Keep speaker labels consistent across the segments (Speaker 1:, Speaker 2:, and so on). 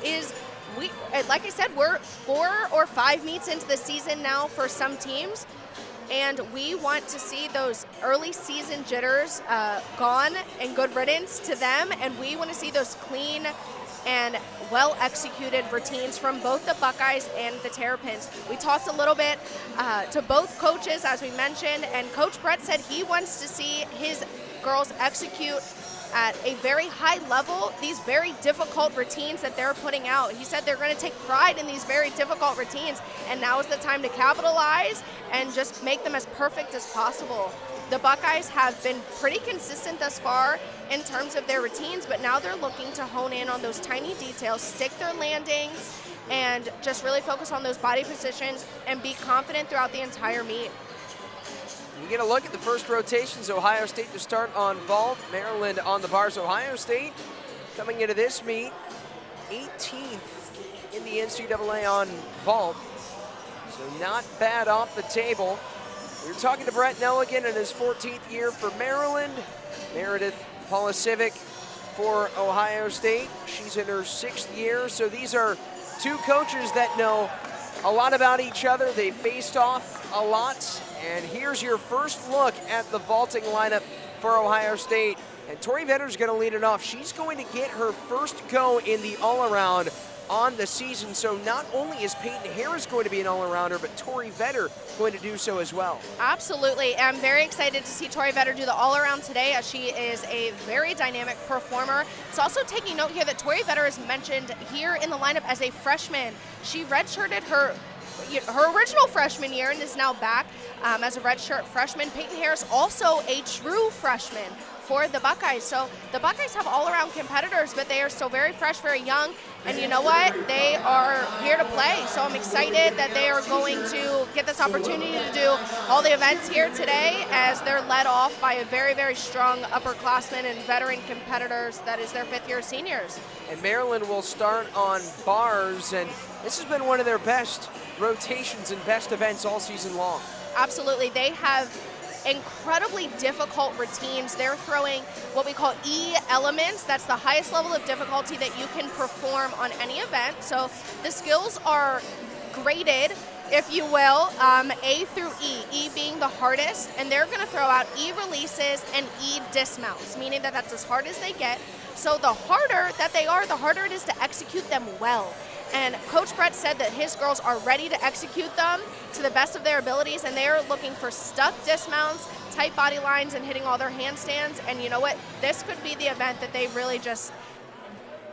Speaker 1: is like I said, we're 4 or 5 meets into the season now for some teams, and we want to see those early season jitters gone and good riddance to them, and we want to see those clean and well-executed routines from both the Buckeyes and the Terrapins. We talked a little bit to both coaches, as we mentioned, and Coach Brett said he wants to see his girls execute at a very high level these very difficult routines that they're putting out. He said they're going to take pride in these very difficult routines, and now is the time to capitalize and just make them as perfect as possible. The Buckeyes have been pretty consistent thus far in terms of their routines, but now they're looking to hone in on those tiny details, stick their landings, and just really focus on those body positions and be confident throughout the entire meet.
Speaker 2: You get a look at the first rotations. Ohio State to start on vault, Maryland on the bars. Ohio State coming into this meet 18th in the NCAA on vault, so not bad off the table. We were talking to Brett Nelligan in his 14th year for Maryland. Meredith Polisiewicz for Ohio State. She's in her 6th year, so these are two coaches that know a lot about each other. They faced off a lot. And here's your first look at the vaulting lineup for Ohio State. And Tori Vetter's going to lead it off. She's going to get her first go in the all-around on the season. So not only is Peyton Harris going to be an all-arounder, but Tori Vetter going to do so as well.
Speaker 1: Absolutely. I'm very excited to see Tori Vetter do the all-around today, as she is a very dynamic performer. It's also taking note here that Tori Vetter is mentioned here in the lineup as a freshman. She redshirted her original freshman year and is now back as a redshirt freshman. Peyton Harris, also a true freshman for the Buckeyes. So the Buckeyes have all-around competitors, but they are still very fresh, very young, and you know what? They are here to play. So I'm excited that they are going to get this opportunity to do all the events here today, as they're led off by a very, very strong upperclassmen and veteran competitors that is their 5th-year seniors.
Speaker 2: And Maryland will start on bars, and this has been one of their best rotations and best events all season long.
Speaker 1: Absolutely. They have incredibly difficult routines. They're throwing what we call E elements. That's the highest level of difficulty that you can perform on any event. So the skills are graded, if you will, A through E, E being the hardest, and they're going to throw out E releases and E dismounts, meaning that that's as hard as they get. So the harder that they are, the harder it is to execute them well. And Coach Brett said that his girls are ready to execute them to the best of their abilities, and they are looking for stuck dismounts, tight body lines, and hitting all their handstands. And you know what? This could be the event that they really just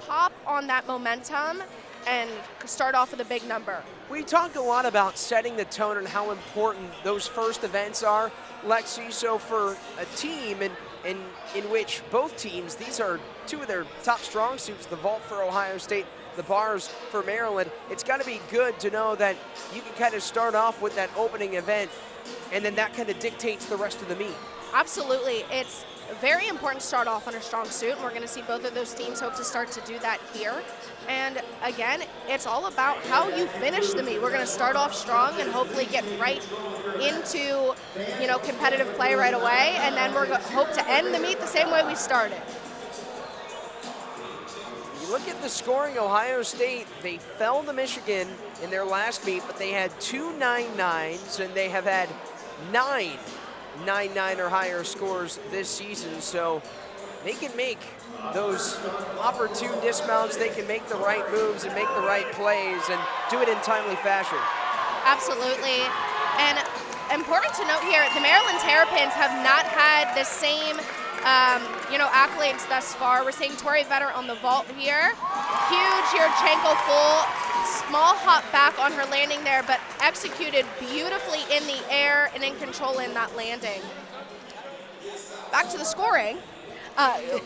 Speaker 1: pop on that momentum and start off with a big number.
Speaker 2: We talked a lot about setting the tone and how important those first events are, Lexi. So for a team in which both teams, these are two of their top strong suits, the vault for Ohio State, the bars for Maryland, it's got to be good to know that you can kind of start off with that opening event, and then that kind of dictates the rest of the meet.
Speaker 1: Absolutely. It's very important to start off on a strong suit, and we're going to see both of those teams hope to start to do that here. And again, it's all about how you finish the meet. We're going to start off strong and hopefully get right into, competitive play right away, and then we're hope to end the meet the same way we started.
Speaker 2: Look at the scoring. Ohio State, they fell to Michigan in their last meet, but they had 2 9-9s, and they have had 9 9-9 or higher scores this season. So they can make those opportune dismounts, they can make the right moves and make the right plays and do it in timely fashion.
Speaker 1: Absolutely. And important to note here, the Maryland Terrapins have not had the same accolades thus far. We're seeing Tori Vetter on the vault here. Huge Yurchenko full, small hop back on her landing there, but executed beautifully in the air and in control in that landing. Back to the scoring.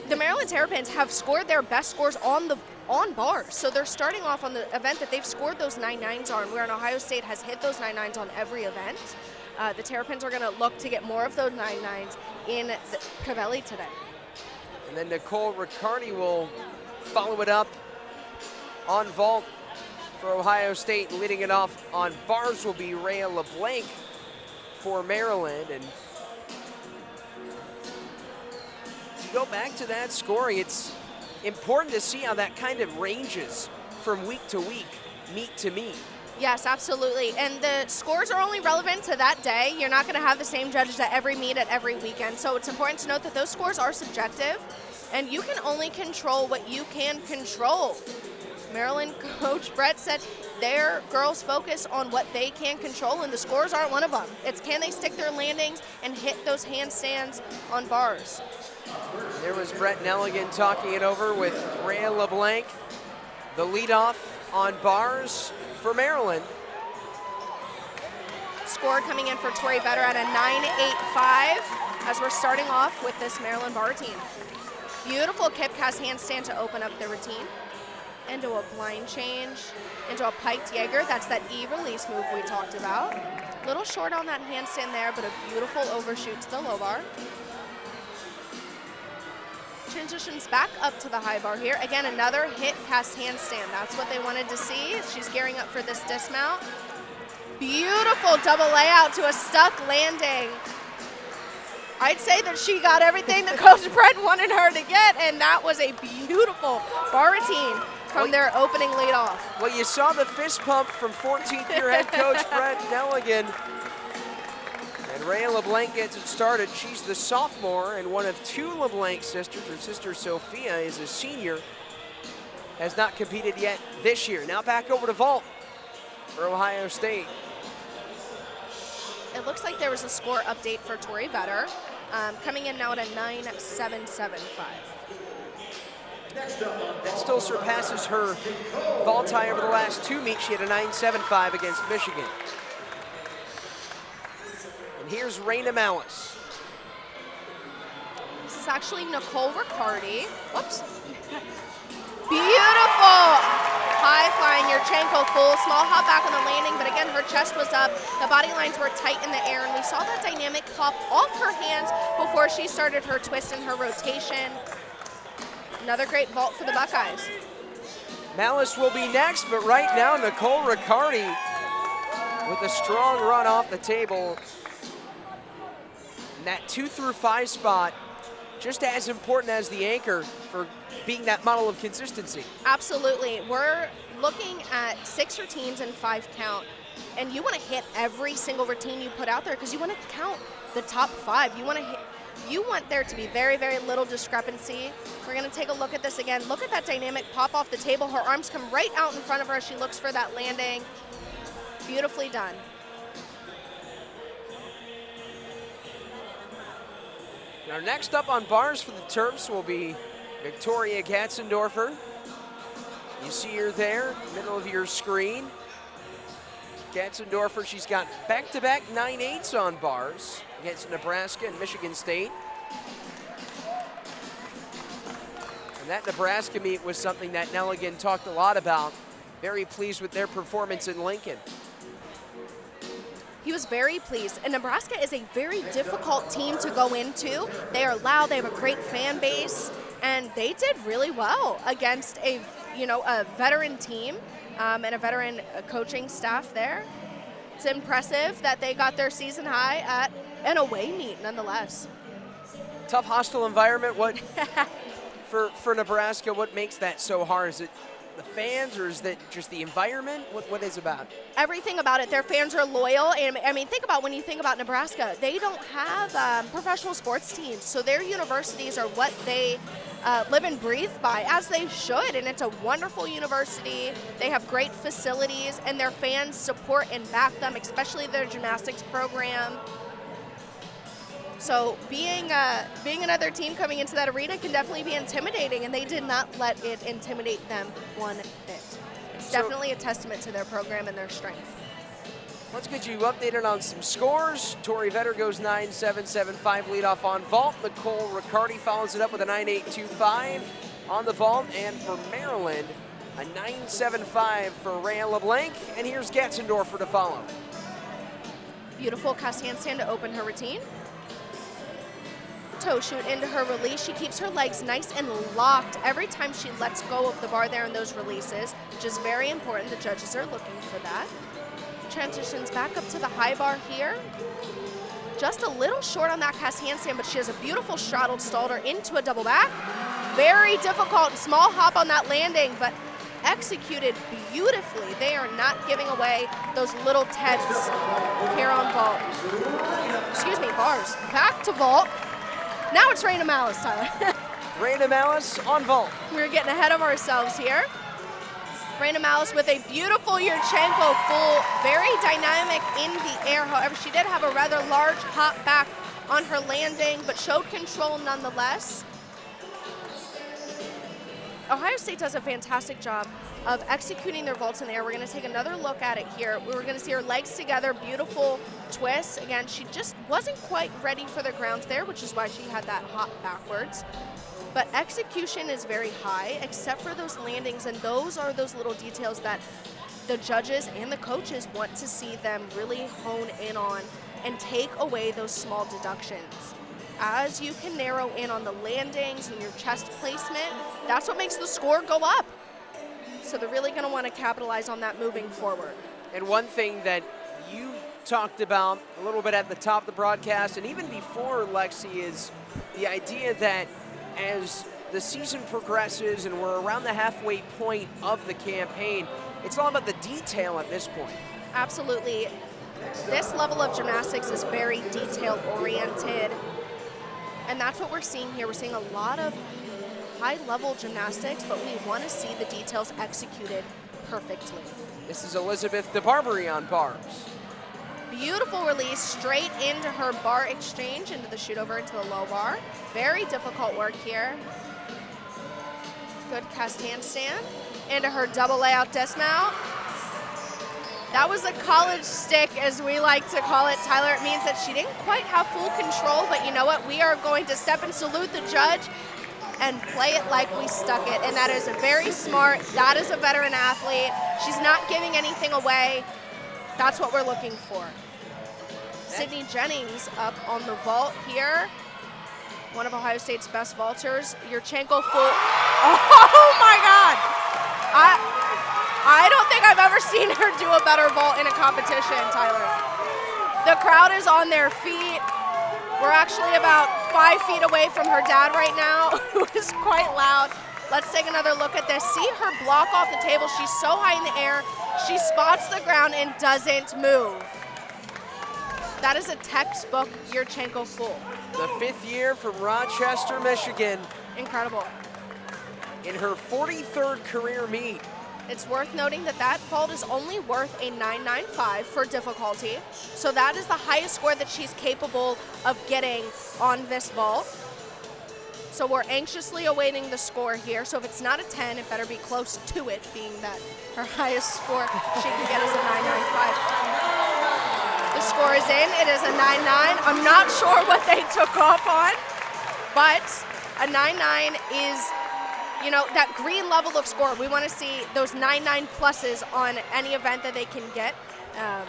Speaker 1: The Maryland Terrapins have scored their best scores on bars. So they're starting off on the event that they've scored those 9-9s on, where Ohio State has hit those 9-9s on every event. The Terrapins are going to look to get more of those 9-9s in the Covelli today.
Speaker 2: And then Nicole Riccardi will follow it up on vault for Ohio State. Leading it off on bars will be Rhea LeBlanc for Maryland. And you go back to that scoring, it's important to see how that kind of ranges from week to week, meet to meet.
Speaker 1: Yes, absolutely. And the scores are only relevant to that day. You're not going to have the same judges at every meet at every weekend. So it's important to note that those scores are subjective, and you can only control what you can control. Maryland coach Brett said their girls focus on what they can control, and the scores aren't one of them. It's can they stick their landings and hit those handstands on bars.
Speaker 2: There was Brett Nelligan talking it over with Rhea LeBlanc, the leadoff on bars for Maryland.
Speaker 1: Score coming in for Tori Vetter at a 9.85 as we're starting off with this Maryland bar team. Beautiful kip cast handstand to open up the routine. Into a blind change, into a piked Jaeger. That's that E release move we talked about. Little short on that handstand there, but a beautiful overshoot to the low bar. Transitions back up to the high bar here. Again, another hit cast handstand. That's what they wanted to see. She's gearing up for this dismount. Beautiful double layout to a stuck landing. I'd say that she got everything that Coach Brett wanted her to get, and that was a beautiful bar routine from their opening leadoff.
Speaker 2: Well, you saw the fist pump from 14th year head coach Brett Nelligan. And Rhea LeBlanc gets it started. She's the sophomore and one of two LeBlanc sisters. Her sister Sophia is a senior. Has not competed yet this year. Now back over to vault for Ohio State.
Speaker 1: It looks like there was a score update for Tori Vetter, coming in now at a 9.775.
Speaker 2: That still surpasses her vault high over the last two meets. She had a 9.75 against Michigan. And here's Raina Malice.
Speaker 1: This is actually Nicole Riccardi. Whoops. Beautiful. High flying Yurchenko full, small hop back on the landing, but again, her chest was up. The body lines were tight in the air, and we saw that dynamic pop off her hands before she started her twist and her rotation. Another great vault for the Buckeyes.
Speaker 2: Malice will be next, but right now, Nicole Riccardi with a strong run off the table. And that 2 through 5 spot, just as important as the anchor for being that model of consistency.
Speaker 1: Absolutely. We're looking at 6 routines and 5 count, and you want to hit every single routine you put out there because you want to count the top 5. You want there to be very, very little discrepancy. We're going to take a look at this again. Look at that dynamic pop off the table. Her arms come right out in front of her. She looks for that landing. Beautifully done.
Speaker 2: Now next up on bars for the Terps will be Victoria Katzendorfer. You see her there, middle of your screen. Katzendorfer, she's got back-to-back 9.8s on bars against Nebraska and Michigan State. And that Nebraska meet was something that Nelligan talked a lot about. Very pleased with their performance in Lincoln.
Speaker 1: He was very pleased, and Nebraska is a very difficult team to go into. They are loud, they have a great fan base, and they did really well against a veteran team and a veteran coaching staff there. It's impressive that they got their season high at an away meet nonetheless.
Speaker 2: Tough, hostile environment. What for Nebraska, what makes that so hard? Is it the fans, or is that just the environment? What is it about?
Speaker 1: Everything about it. Their fans are loyal, and I mean, when you think about Nebraska, they don't have professional sports teams, so their universities are what they live and breathe by, as they should, and it's a wonderful university. They have great facilities, and their fans support and back them, especially their gymnastics program. So being another team coming into that arena can definitely be intimidating, and they did not let it intimidate them one bit. It's definitely a testament to their program and their strength.
Speaker 2: Let's get you updated on some scores. Tori Vetter goes 9.775 leadoff on vault. Nicole Riccardi follows it up with a 9.825 on the vault. And for Maryland, a 9.75 for Rhea LeBlanc. And here's Katzendorfer to follow.
Speaker 1: Beautiful cast handstand to open her routine. Toe shoot into her release. She keeps her legs nice and locked every time she lets go of the bar there in those releases, which is very important. The judges are looking for that. Transitions back up to the high bar here. Just a little short on that cast handstand, but she has a beautiful straddled stalder into a double back. Very difficult, small hop on that landing, but executed beautifully. They are not giving away those little tents here on vault. Excuse me, bars. Back to vault. Now it's Raina Malice, Tyler.
Speaker 2: Raina Malice on vault.
Speaker 1: We're getting ahead of ourselves here. Raina Malice with a beautiful Yurchenko full, very dynamic in the air. However, she did have a rather large hop back on her landing, but showed control nonetheless. Ohio State does a fantastic job of executing their vaults in the air. We're going to take another look at it here. We're going to see her legs together, beautiful twist. Again, she just wasn't quite ready for the ground there, which is why she had that hop backwards. But execution is very high, except for those landings, and those are those little details that the judges and the coaches want to see them really hone in on and take away those small deductions. As you can narrow in on the landings and your chest placement, that's what makes the score go up. So they're really going to want to capitalize on that moving forward.
Speaker 2: And one thing that you talked about a little bit at the top of the broadcast and even before, Lexi, is the idea that as the season progresses and we're around the halfway point of the campaign, it's all about the detail at this point.
Speaker 1: Absolutely. This level of gymnastics is very detail-oriented. And that's what we're seeing here. We're seeing a lot of high-level gymnastics, but we want to see the details executed perfectly.
Speaker 2: This is Elizabeth DeBarbary on bars.
Speaker 1: Beautiful release straight into her bar exchange, into the shoot over into the low bar. Very difficult work here. Good cast handstand into her double layout dismount. That was a college stick, as we like to call it, Tyler. It means that she didn't quite have full control, but you know what? We are going to step and salute the judge and play it like we stuck it. And that is a very smart, that is a veteran athlete. She's not giving anything away. That's what we're looking for. Sydney Jennings up on the vault here. One of Ohio State's best vaulters. Yurchenko full. Oh my God! I don't think I've ever seen her do a better vault in a competition, Tyler. The crowd is on their feet. We're actually about 5 feet away from her dad right now, who is quite loud. Let's take another look at this. See her block off the table. She's so high in the air. She spots the ground and doesn't move. That is a textbook Yurchenko full.
Speaker 2: The 5th year from Rochester, Michigan.
Speaker 1: Incredible.
Speaker 2: In her 43rd career meet.
Speaker 1: It's worth noting that that vault is only worth a 995 for difficulty. So that is the highest score that she's capable of getting on this vault. So we're anxiously awaiting the score here. So if it's not a 10, it better be close to it, being that her highest score she can get is a 995. The score is in. It is a 9-9. I'm not sure what they took off on, but a 9-9 is, you know, that green level of score. We want to see those 9-9 pluses on any event that they can get.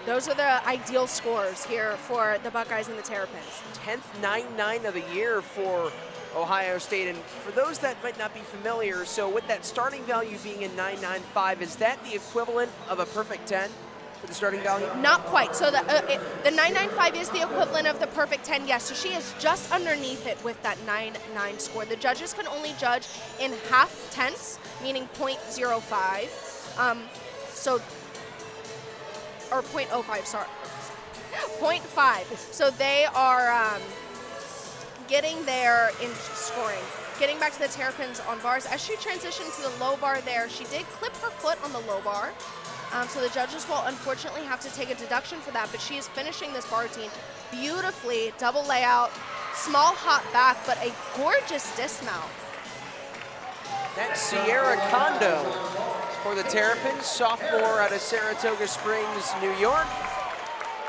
Speaker 1: Those are the ideal scores here for the Buckeyes and the Terrapins.
Speaker 2: 10th 9-9 of the year for Ohio State. And for those that might not be familiar, so with that starting value being a 995, is that the equivalent of a perfect 10 for the starting value?
Speaker 1: Not quite. So the 995 is the equivalent of the perfect 10, yes. So she is just underneath it with that 9-9 score. The judges can only judge in half tenths, meaning 0.05. Or 0.05, sorry. 0.5. So they are getting there in scoring. Getting back to the Terrapins on bars. As she transitioned to the low bar there, she did clip her foot on the low bar. So the judges will unfortunately have to take a deduction for that, but she is finishing this bar routine beautifully. Double layout, small hop back, but a gorgeous dismount.
Speaker 2: That's Sierra Kondo for the Terrapins, sophomore out of Saratoga Springs, New York.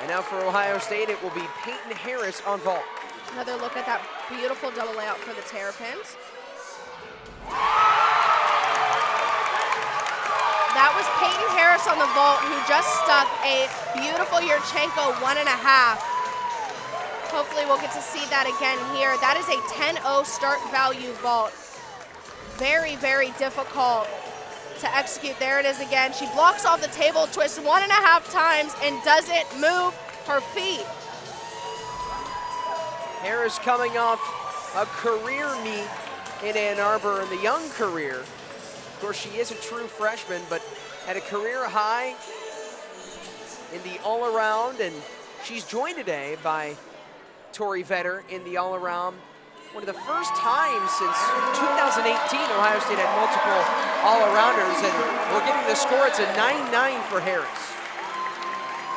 Speaker 2: And now for Ohio State, it will be Peyton Harris on vault.
Speaker 1: Another look at that beautiful double layout for the Terrapins. That was Peyton Harris on the vault, who just stuck a beautiful Yurchenko 1.5. Hopefully we'll get to see that again here. That is a 10-0 start value vault. Very, very difficult to execute. There it is again. She blocks off the table, twists 1.5 times, and doesn't move her feet.
Speaker 2: Harris coming off a career meet in Ann Arbor in the young career. Of course, she is a true freshman, but had a career high in the all-around, and she's joined today by Tori Vetter in the all-around. One of the first times since 2018 Ohio State had multiple all-arounders, and we're getting the score. It's a 9-9 for Harris.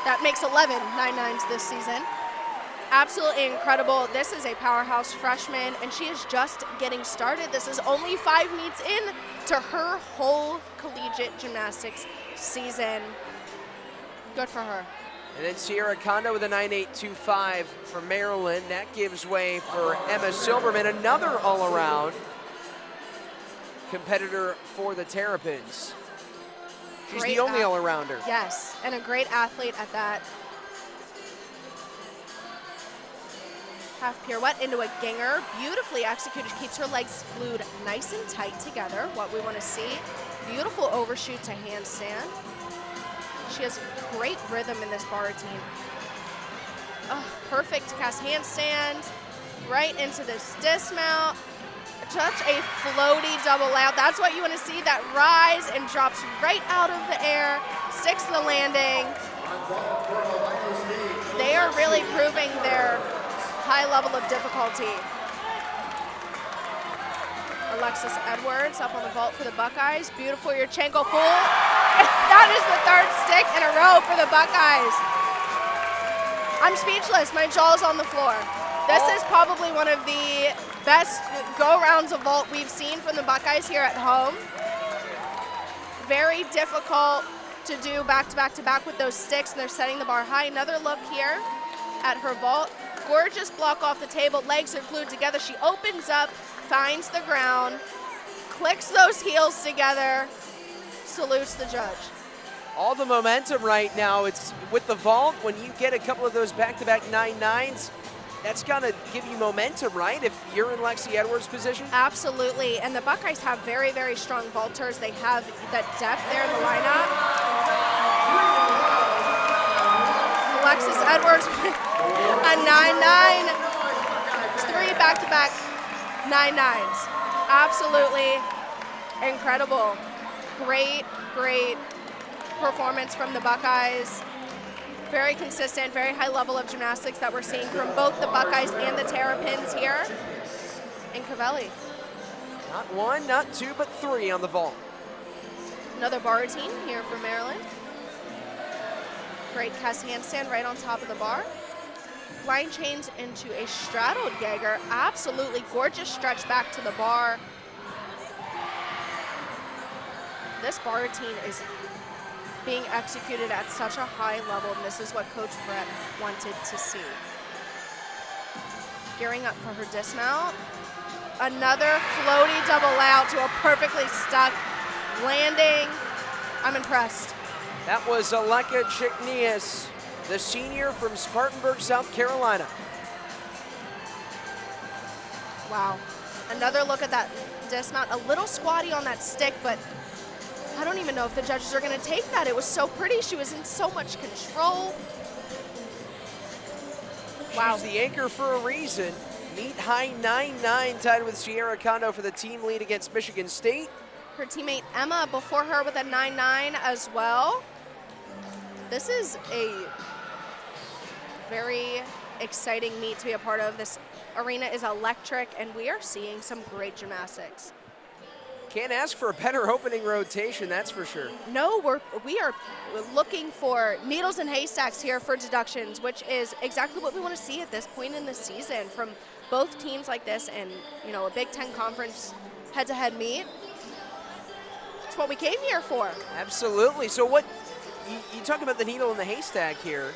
Speaker 1: That makes 11 9-9s this season. Absolutely incredible. This is a powerhouse freshman, and she is just getting started. This is only 5 meets in to her whole collegiate gymnastics season. Good for her.
Speaker 2: And then Sierra Kondo with a 9.825 for Maryland. That gives way for Emma Silberman, another all-around competitor for the Terrapins. She's the only all-arounder.
Speaker 1: Yes, and a great athlete at that. Half pirouette into a ginger, beautifully executed, keeps her legs glued nice and tight together, what we want to see. Beautiful overshoot to handstand. She has great rhythm in this bar routine. Oh, perfect cast handstand, right into this dismount. Such a floaty double out. That's what you want to see, that rise and drops right out of the air, sticks the landing. They are really proving their high level of difficulty. Alexis Edwards up on the vault for the Buckeyes. Beautiful Yurchenko full. That is the third stick in a row for the Buckeyes. I'm speechless. My jaw's on the floor. This is probably one of the best go-rounds of vault we've seen from the Buckeyes here at home. Very difficult to do back-to-back-to-back with those sticks, and they're setting the bar high. Another look here at her vault. Gorgeous block off the table. Legs are glued together. She opens up, finds the ground, clicks those heels together, salutes the judge.
Speaker 2: All the momentum right now, it's with the vault. When you get a couple of those back-to-back 9-9s, that's gonna give you momentum, right, if you're in Lexi Edwards' position?
Speaker 1: Absolutely, and the Buckeyes have very, very strong vaulters. They have that depth there in the lineup. Alexis Edwards, a 9-9. It's 3 back-to-back 9-9s. Absolutely incredible. Great, great performance from the Buckeyes. Very consistent, very high level of gymnastics that we're seeing from both the Buckeyes and the Terrapins here in Crivelli.
Speaker 2: Not one, not two, but three on the vault.
Speaker 1: Another bar routine here for Maryland. Great cast handstand right on top of the bar. Blind chains into a straddled Geiger. Absolutely gorgeous stretch back to the bar. This bar routine is being executed at such a high level, and this is what Coach Brett wanted to see. Gearing up for her dismount. Another floaty double out to a perfectly stuck landing. I'm impressed.
Speaker 2: That was Aleka Chiknias, the senior from Spartanburg, South Carolina.
Speaker 1: Wow. Another look at that dismount. A little squatty on that stick, but I don't even know if the judges are going to take that. It was so pretty. She was in so much control. Wow.
Speaker 2: She's the anchor for a reason. Meet high 9-9 tied with Sierra Kondo for the team lead against Michigan State.
Speaker 1: Her teammate Emma before her with a 9-9 as well. This is a very exciting meet to be a part of. This arena is electric, and we are seeing some great gymnastics.
Speaker 2: Can't ask for a better opening rotation, that's for sure.
Speaker 1: No, we are looking for needles and haystacks here for deductions, which is exactly what we want to see at this point in the season from both teams like this, and a Big Ten Conference head-to-head meet. It's what we came here for.
Speaker 2: Absolutely. So what you talk about the needle in the haystack here.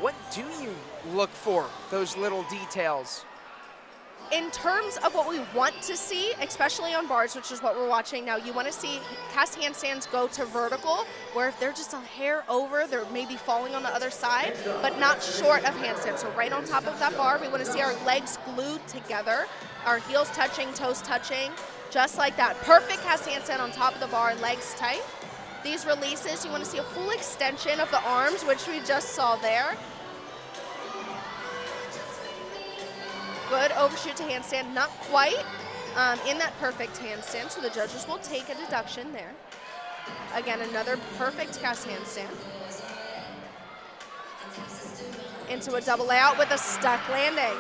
Speaker 2: What do you look for, those little details?
Speaker 1: In terms of what we want to see, especially on bars, which is what we're watching now, you want to see cast handstands go to vertical, where if they're just a hair over, they're maybe falling on the other side, but not short of handstands. So right on top of that bar, we want to see our legs glued together, our heels touching, toes touching, just like that. Perfect cast handstand on top of the bar, legs tight. These releases, you want to see a full extension of the arms, which we just saw there. Good overshoot to handstand, not quite, in that perfect handstand, so the judges will take a deduction there. Again, another perfect cast handstand. Into a double layout with a stuck landing.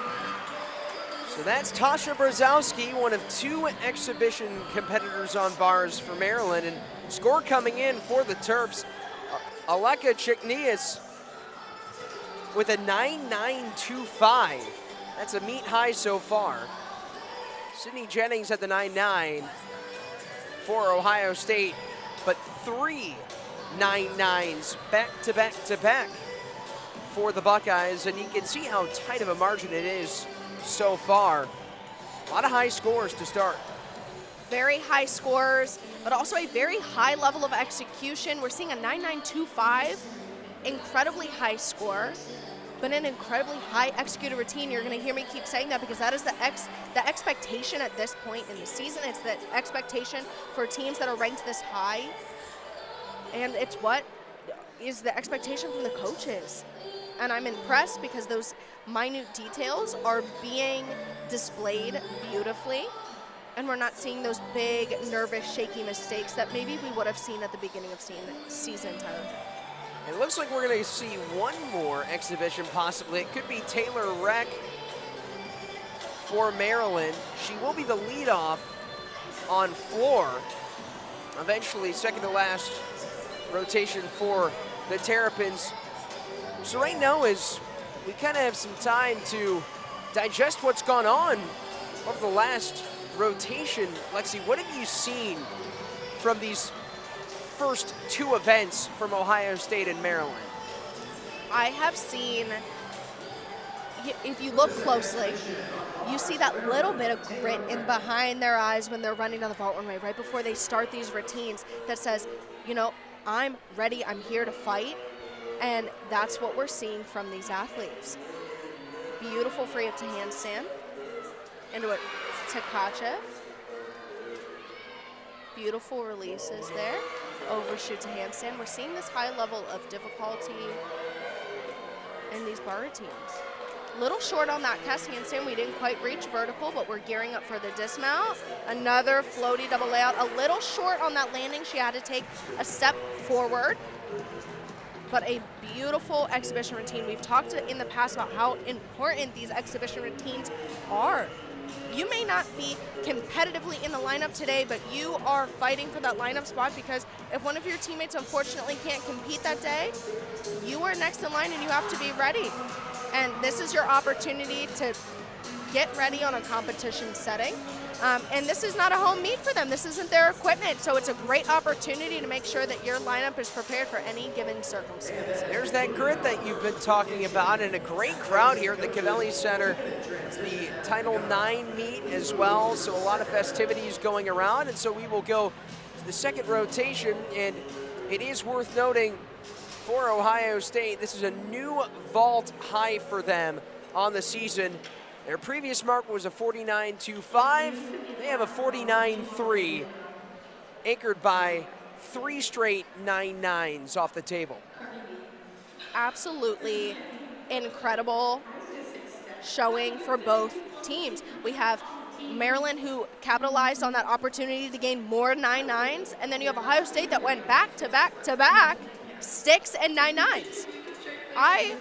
Speaker 2: So that's Tasha Brzezowski, one of 2 exhibition competitors on bars for Maryland. And score coming in for the Terps, Aleka Chiknius with a 9.925. That's a meet high so far. Sydney Jennings at the 9.9 for Ohio State, but 3 9.9s back to back to back for the Buckeyes. And you can see how tight of a margin it is so far. A lot of high scores to start.
Speaker 1: Very high scores, but also a very high level of execution. We're seeing a 9.925, incredibly high score, but an incredibly high executed routine. You're going to hear me keep saying that because that is the expectation at this point in the season. It's the expectation for teams that are ranked this high, and it's what is the expectation from the coaches. And I'm impressed because those minute details are being displayed beautifully, and we're not seeing those big, nervous, shaky mistakes that maybe we would have seen at the beginning of season, Tyler.
Speaker 2: It looks like we're going to see one more exhibition possibly. It could be Taylor Reck for Maryland. She will be the leadoff on floor. Eventually, second to last rotation for the Terrapins. So right now is we kind of have some time to digest what's gone on over the last rotation. Lexi, what have you seen from these first 2 events from Ohio State and Maryland?
Speaker 1: I have seen, if you look closely, you see that little bit of grit in behind their eyes when they're running down the vault runway right before they start these routines that says, you know, I'm ready, I'm here to fight. And that's what we're seeing from these athletes. Beautiful free up to handstand into a Tkachev. Beautiful releases there. Overshoot to handstand. We're seeing this high level of difficulty in these bar routines. Little short on that cast handstand. We didn't quite reach vertical, but we're gearing up for the dismount. Another floaty double layout. A little short on that landing. She had to take a step forward. But a beautiful exhibition routine. We've talked in the past about how important these exhibition routines are. You may not be competitively in the lineup today, but you are fighting for that lineup spot because if one of your teammates unfortunately can't compete that day, you are next in line and you have to be ready. And this is your opportunity to get ready on a competition setting. And this is not a home meet for them. This isn't their equipment, so it's a great opportunity to make sure that your lineup is prepared for any given circumstance.
Speaker 2: There's that grit that you've been talking about, and a great crowd here at the Covelli Center. It's the Title IX meet as well, so a lot of festivities going around, and so we will go to the second rotation, and it is worth noting for Ohio State, this is a new vault high for them on the season. Their previous mark was a 49.25. They have a 49.3, anchored by 3 straight 9.9s off the table.
Speaker 1: Absolutely incredible showing for both teams. We have Maryland, who capitalized on that opportunity to gain more 9.9s, and then you have Ohio State that went back to back to back 6 and 9.9s. I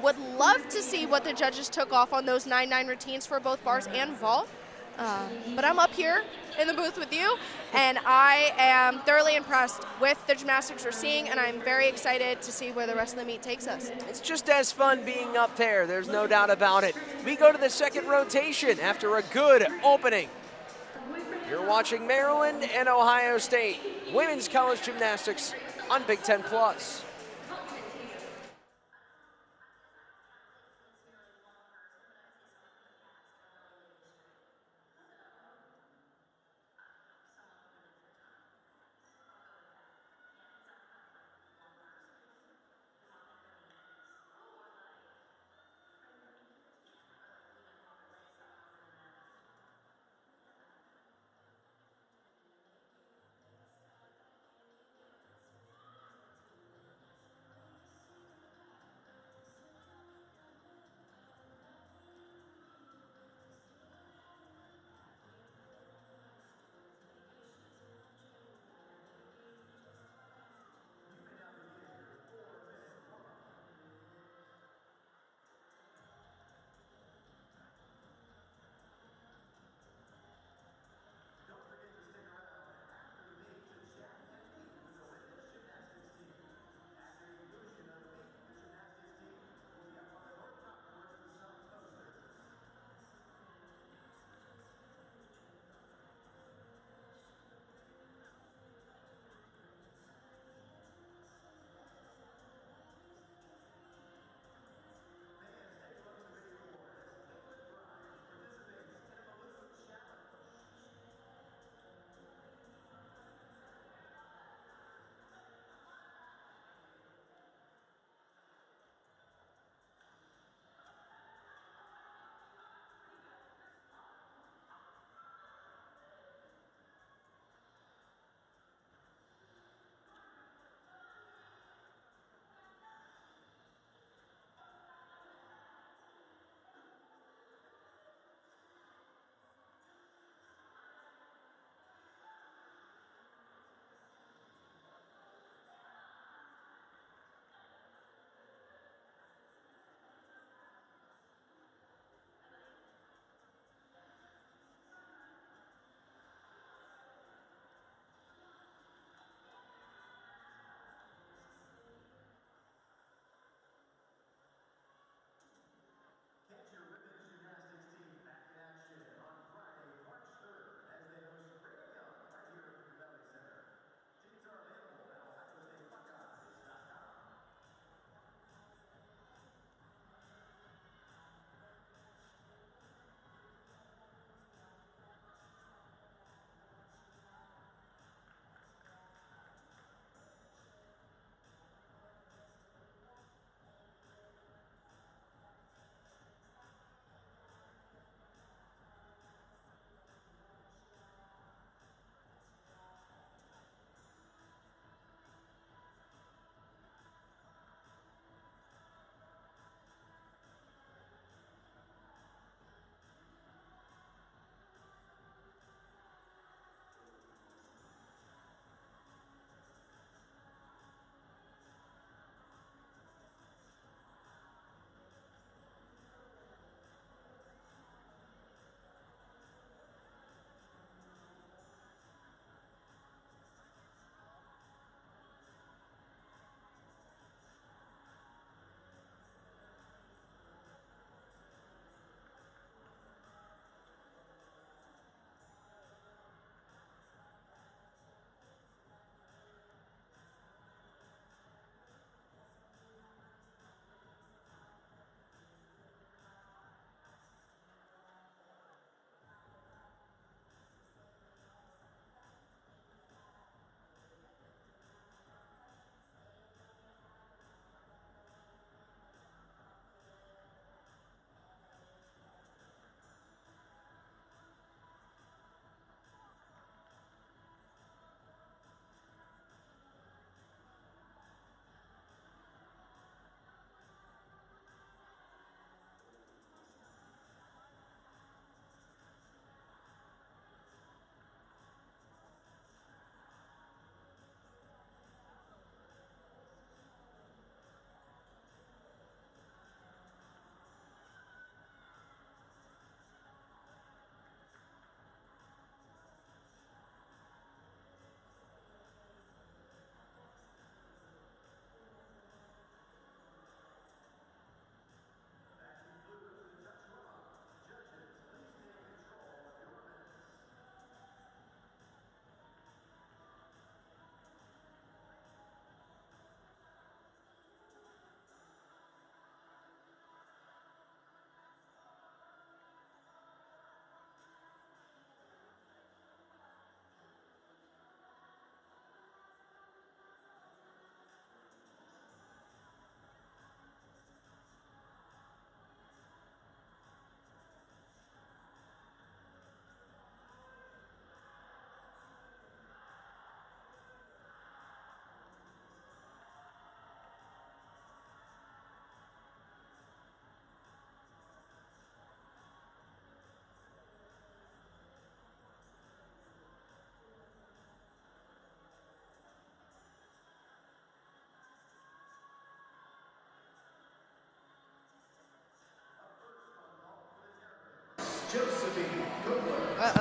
Speaker 1: would love to see what the judges took off on those 9.9 routines for both bars and vault. But I'm up here in the booth with you, and I am thoroughly impressed with the gymnastics we're seeing, and I'm very excited to see where the rest of the meet takes us.
Speaker 2: It's just as fun being up there, there's no doubt about it. We go to the second rotation after a good opening. You're watching Maryland and Ohio State women's college gymnastics on Big Ten Plus.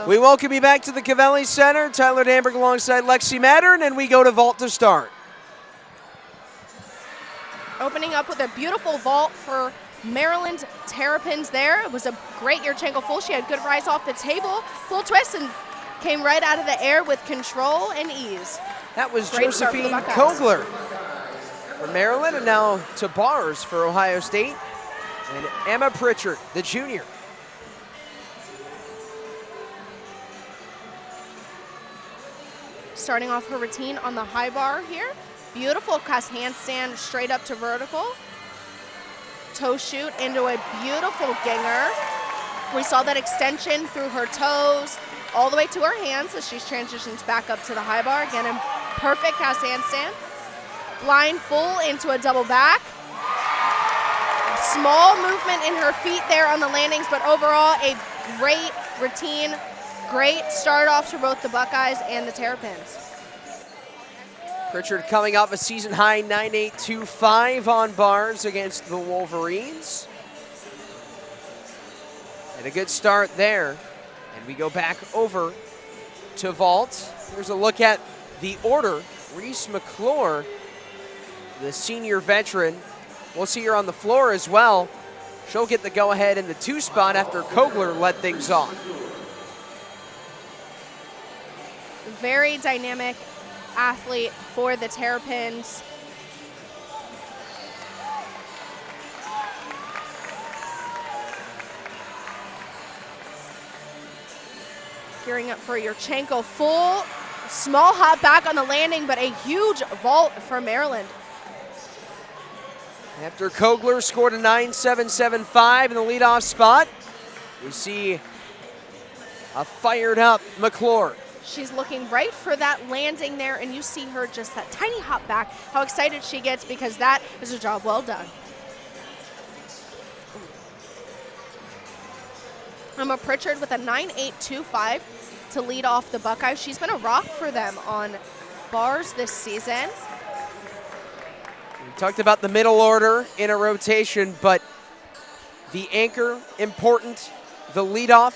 Speaker 2: We welcome you back to the Covelli Center. Tyler Danberg alongside Lexi Mattern, and we go to vault to start.
Speaker 1: Opening up with a beautiful vault for Maryland Terrapins there. It was a great Yurchenko full. She had good rise off the table, full twist, and came right out of the air with control and ease.
Speaker 2: That was
Speaker 1: Great start for the
Speaker 2: Josephine
Speaker 1: Buckeyes.
Speaker 2: Kogler for Maryland, and now to bars for Ohio State. And Emma Pritchard, the junior.
Speaker 1: Starting off her routine on the high bar here. Beautiful cross handstand straight up to vertical. Toe shoot into a beautiful ginger. We saw that extension through her toes all the way to her hands as she transitions back up to the high bar. Again, a perfect cross handstand. Blind full into a double back. Small movement in her feet there on the landings, but overall a great routine. Great start off to both the Buckeyes and the Terrapins.
Speaker 2: Pritchard coming off a season high 9.825 on bars against the Wolverines. And a good start there. And we go back over to vault. Here's a look at the order. Reese McClure, the senior veteran. We'll see her on the floor as well. She'll get the go-ahead in the 2 spot after Kogler led things off.
Speaker 1: Very dynamic athlete for the Terrapins. Gearing up for Yurchenko full. Small hop back on the landing, but a huge vault for Maryland.
Speaker 2: After Kogler scored a 9.775 in the leadoff spot, we see a fired up McClure.
Speaker 1: She's looking right for that landing there, and you see her just that tiny hop back, how excited she gets because that is a job well done. Emma Pritchard with a 9.825 to lead off the Buckeyes. She's been a rock for them on bars this season.
Speaker 2: We talked about the middle order in a rotation, but the anchor important, the leadoff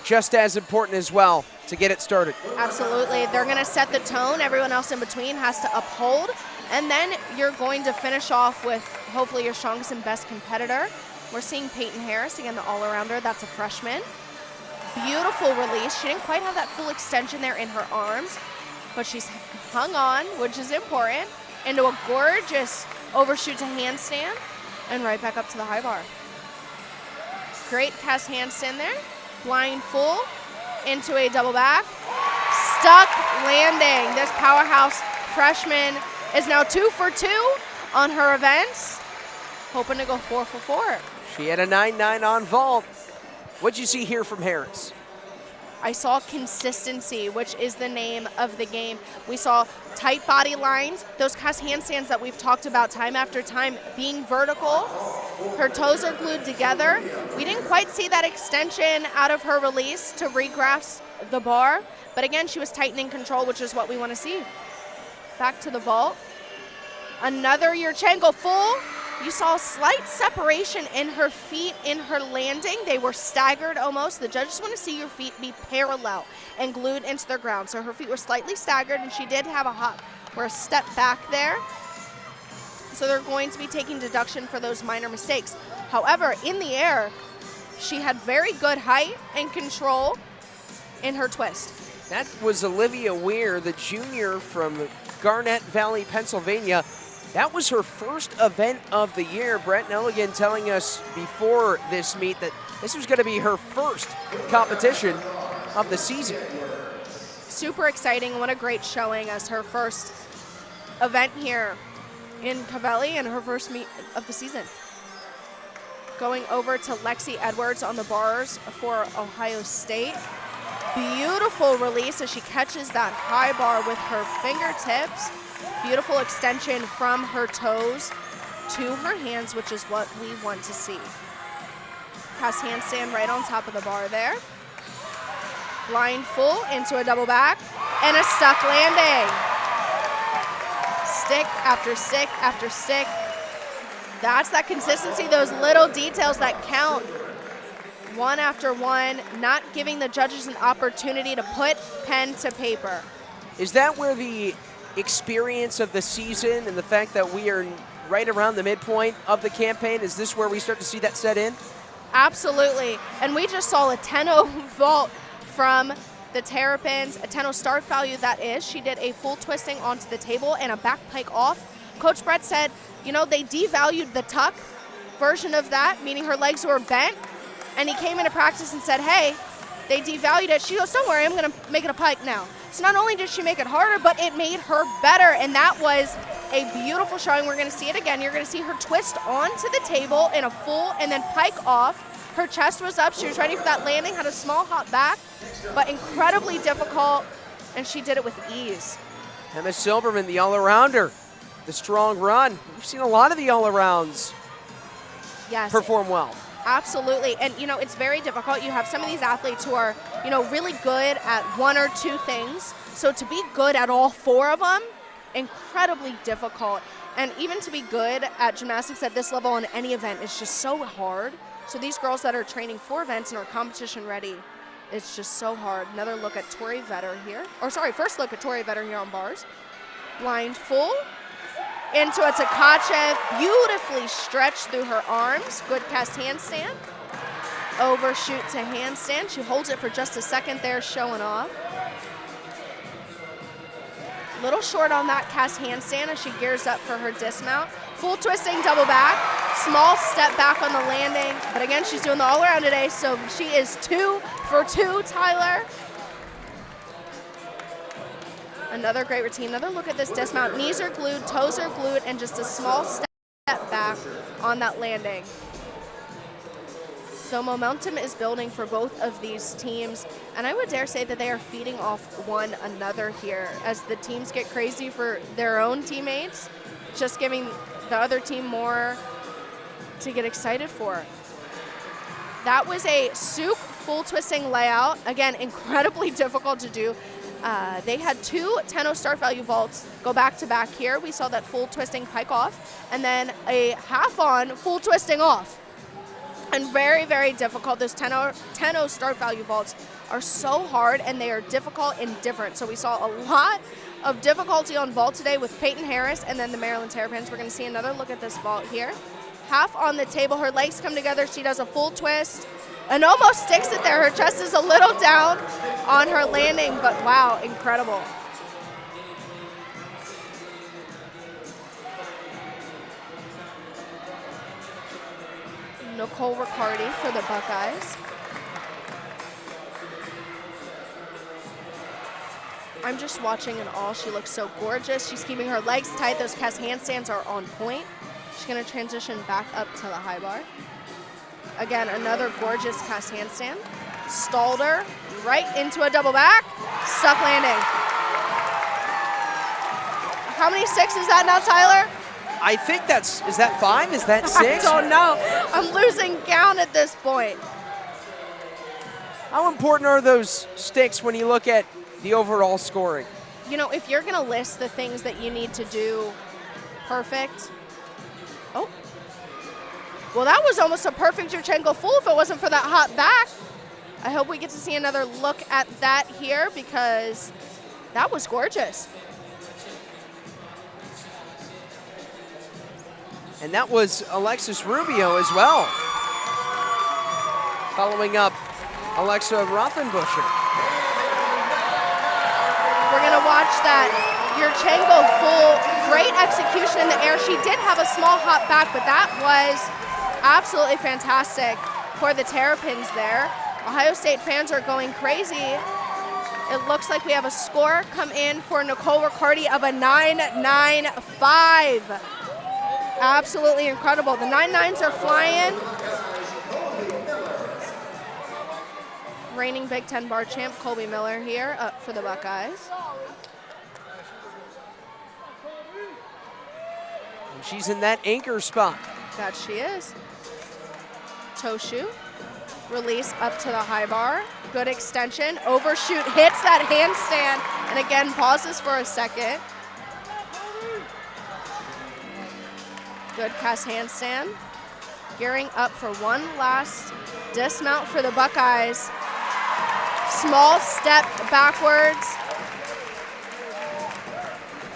Speaker 2: just as important as well to get it started.
Speaker 1: Absolutely. They're going to set the tone. Everyone else in between has to uphold. And then you're going to finish off with hopefully your strongest and best competitor. We're seeing Peyton Harris, again, the all-arounder. That's a freshman. Beautiful release. She didn't quite have that full extension there in her arms, but she's hung on, which is important, into a gorgeous overshoot to handstand and right back up to the high bar. Great cast handstand there. Blind full into a double back. Stuck landing. This powerhouse freshman is now 2 for 2 on her events. Hoping to go 4 for 4.
Speaker 2: She had a 9.9 on vault. What'd you see here from Harris?
Speaker 1: I saw consistency, which is the name of the game. We saw tight body lines, those cast handstands that we've talked about time after time being vertical. Her toes are glued together. We didn't quite see that extension out of her release to re-grasp the bar, but again, she was tightening control, which is what we want to see. Back to the vault. Another Yurchenko full. You saw a slight separation in her feet in her landing. They were staggered almost. The judges want to see your feet be parallel and glued into the ground. So her feet were slightly staggered, and she did have a hop or a step back there. So they're going to be taking deduction for those minor mistakes. However, in the air, she had very good height and control in her twist.
Speaker 2: That was Olivia Weir, the junior from Garnett Valley, Pennsylvania. That was her first event of the year. Brett Nelligan telling us before this meet that this was going to be her first competition of the season.
Speaker 1: Super exciting. What a great showing as her first event here in Covelli and her first meet of the season. Going over to Lexi Edwards on the bars for Ohio State. Beautiful release as she catches that high bar with her fingertips. Beautiful extension from her toes to her hands, which is what we want to see. Cast handstand right on top of the bar there. Blind full into a double back and a stuck landing. Stick after stick after stick. That's that consistency, those little details that count. one after one, not giving the judges an opportunity to put pen to paper.
Speaker 2: Is that where the experience of the season and the fact that we are right around the midpoint of the campaign, is this where we start to see that set in?
Speaker 1: Absolutely. And we just saw a 10-0 vault from the Terrapins, a 10-0 start value that is. She did a full twisting onto the table and a back pike off. Coach Brett said, you know, they devalued the tuck version of that, meaning her legs were bent. And he came into practice and said, hey, they devalued it. She goes, don't worry, I'm going to make it a pike now. So not only did she make it harder, but it made her better. And that was a beautiful showing. We're going to see it again. You're going to see her twist onto the table in a full and then pike off. Her chest was up. She was ready for that landing, had a small hop back, but incredibly difficult, and she did it with ease.
Speaker 2: Emma Silberman, the all-arounder, the strong run. We've seen a lot of the all-arounds perform well.
Speaker 1: Absolutely, and you know, it's very difficult. You have some of these athletes who are, you know, really good at one or two things. So to be good at all four of them, incredibly difficult. And even to be good at gymnastics at this level in any event is just so hard. So these girls that are training for events and are competition ready, it's just so hard. Another look at Tori Vetter here. Or sorry, first look at Tori Vetter here on bars. Blind full. Into a Tkachev, beautifully stretched through her arms. Good cast handstand. Overshoot to handstand. She holds it for just a second there, showing off. Little short on that cast handstand as she gears up for her dismount. Full twisting double back. Small step back on the landing. But again, she's doing the all around today, so she is 2 for 2, Tyler. Another great routine. Another look at this dismount. Knees are glued, toes are glued, and just a small step back on that landing. So momentum is building for both of these teams, and I would dare say that they are feeding off one another here as the teams get crazy for their own teammates, just giving the other team more to get excited for. That was a Souk full twisting layout. Again, incredibly difficult to do. They had 2 10-0 start value vaults go back to back here. We saw that full twisting pike off, and then a half on full twisting off. And very, very difficult. Those 10-0 start value vaults are so hard, and they are difficult and different. So we saw a lot of difficulty on vault today with Peyton Harris and then the Maryland Terrapins. We're going to see another look at this vault here. Half on the table. Her legs come together. She does a full twist and almost sticks it there. Her chest is a little down on her landing, but wow, incredible. Nicole Riccardi for the Buckeyes. I'm just watching in awe. She looks so gorgeous. She's keeping her legs tight. Those cast handstands are on point. She's going to transition back up to the high bar. Again, another gorgeous cast handstand. Stalled her right into a double back. Stuck landing. How many sticks is that now, Tyler?
Speaker 2: I think is that 5? Is that 6?
Speaker 1: I don't know. I'm losing count at this point.
Speaker 2: How important are those sticks when you look at the overall scoring?
Speaker 1: You know, if you're going to list the things that you need to do perfect. Oh. Well, that was almost a perfect Yurchenko full if it wasn't for that hot back. I hope we get to see another look at that here because that was gorgeous.
Speaker 2: And that was Alexis Rubio as well. Following up Alexa Rothenbuscher.
Speaker 1: We're going to watch that Yurchenko full. Great execution in the air. She did have a small hop back, but that was absolutely fantastic for the Terrapins there. Ohio State fans are going crazy. It looks like we have a score come in for Nicole Riccardi of a 9.95. Absolutely incredible. The 9.9s are flying. Reigning Big Ten bar champ Colby Miller here up for the Buckeyes.
Speaker 2: And she's in that anchor spot.
Speaker 1: That she is. Toshu. Release up to the high bar. Good extension. Overshoot. Hits that handstand. And again, pauses for a second. Good cast handstand. gearing up for one last dismount for the Buckeyes. Small step backwards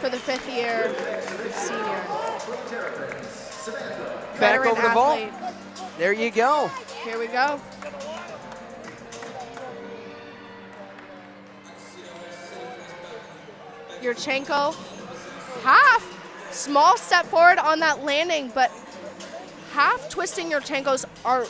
Speaker 1: for the 5th-year senior.
Speaker 2: Back over the ball.
Speaker 1: Athlete.
Speaker 2: There you go.
Speaker 1: Here we go. Yurchenko, half. Small step forward on that landing, but half twisting Yurchenkos are,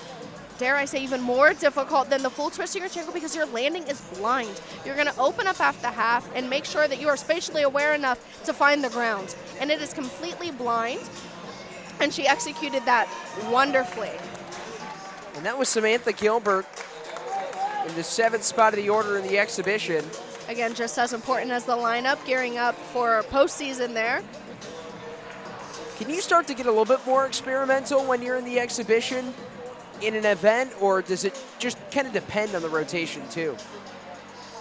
Speaker 1: dare I say, even more difficult than the full twisting Yurchenko because your landing is blind. You're going to open up after half and make sure that you are spatially aware enough to find the ground. And it is completely blind, and she executed that wonderfully.
Speaker 2: And that was Samantha Gilbert in the 7th spot of the order in the exhibition.
Speaker 1: Again, just as important as the lineup, gearing up for postseason there.
Speaker 2: Can you start to get a little bit more experimental when you're in the exhibition in an event, or does it just kind of depend on the rotation too?